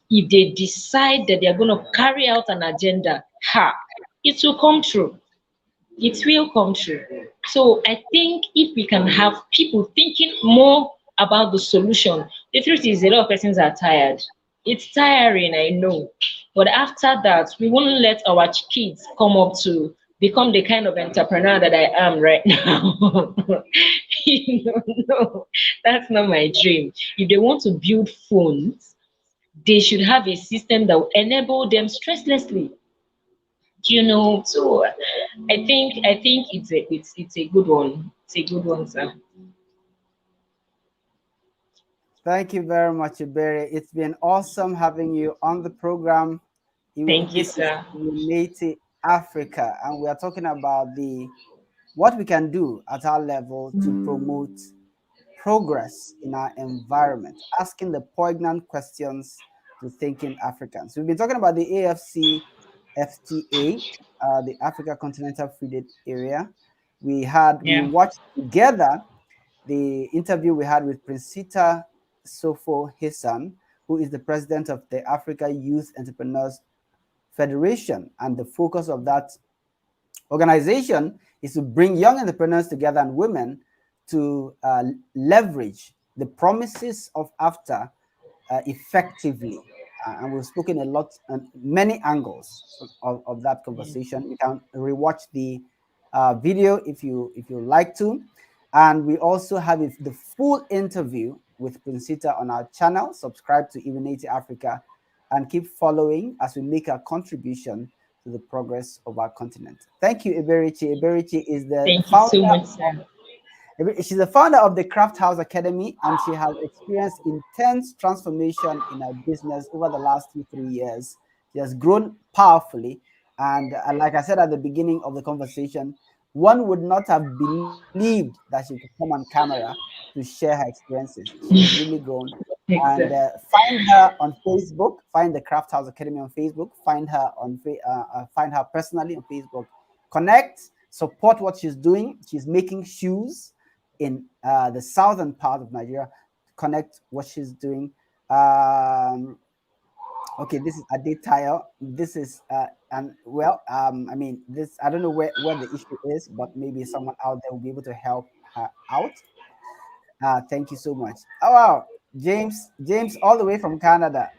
If they decide that they're going to carry out an agenda, it will come true. It will come true. So I think if we can have people thinking more about the solution, the truth is a lot of persons are tired. It's tiring, I know. But after that, we won't let our kids come up to become the kind of entrepreneur that I am right now. No, that's not my dream. If they want to build phones, they should have a system that will enable them stresslessly. So I think it's a good one. It's a good one, sir. Thank you very much, Iberi. It's been awesome having you on the program. Thank you, This is sir. Iwineti Africa, and we are talking about what we can do at our level to promote progress in our environment, asking the poignant questions to thinking Africans. We've been talking about the AfCFTA, the Africa Continental Free Area. We Yeah. watched together the interview we had with Prince Siita Sofo Hissan, who is the president of the Africa Youth Entrepreneurs Federation, and the focus of that organization is to bring young entrepreneurs together and women to leverage the promises of AfTA effectively. And we've spoken a lot on many angles of that conversation. You can rewatch the video if you like to. And we also have the full interview with Prince Siita on our channel. Subscribe to Iwineti Africa and keep following as we make our contribution to the progress of our continent. Thank you, Eberechi. Eberechi is the Thank you so founder. much, sir. She's the founder of the Craft House Academy, and she has experienced intense transformation in her business over the last 2-3 years. She has grown powerfully, and like I said at the beginning of the conversation, one would not have believed that she could come on camera to share her experiences. She has really grown. And Exactly. find her on Facebook. Find the Craft House Academy on Facebook. Find her find her personally on Facebook. Connect, support what she's doing. She's making shoes. in the southern part of Nigeria, connect what she's doing. Okay, this is Adetayo. This is and well, I mean, this, I don't know what the issue is, but maybe someone out there will be able to help her out. Thank you so much. Oh wow, James, all the way from Canada.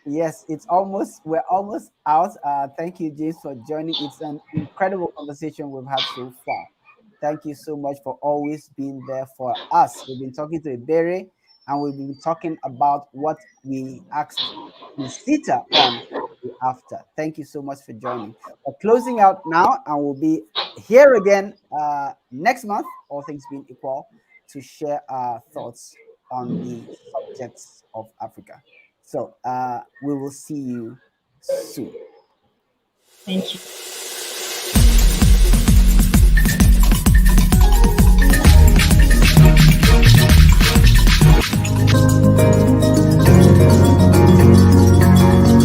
Yes, we're almost out. Thank you, James, for joining. It's an incredible conversation we've had so far. Thank you so much for always being there for us. We've been talking to Iberi, and we've been talking about what we asked Ms. Sita on after. Thank you so much for joining. We're closing out now, and we'll be here again next month, all things being equal, to share our thoughts on the subjects of Africa. So we will see you soon. Thank you.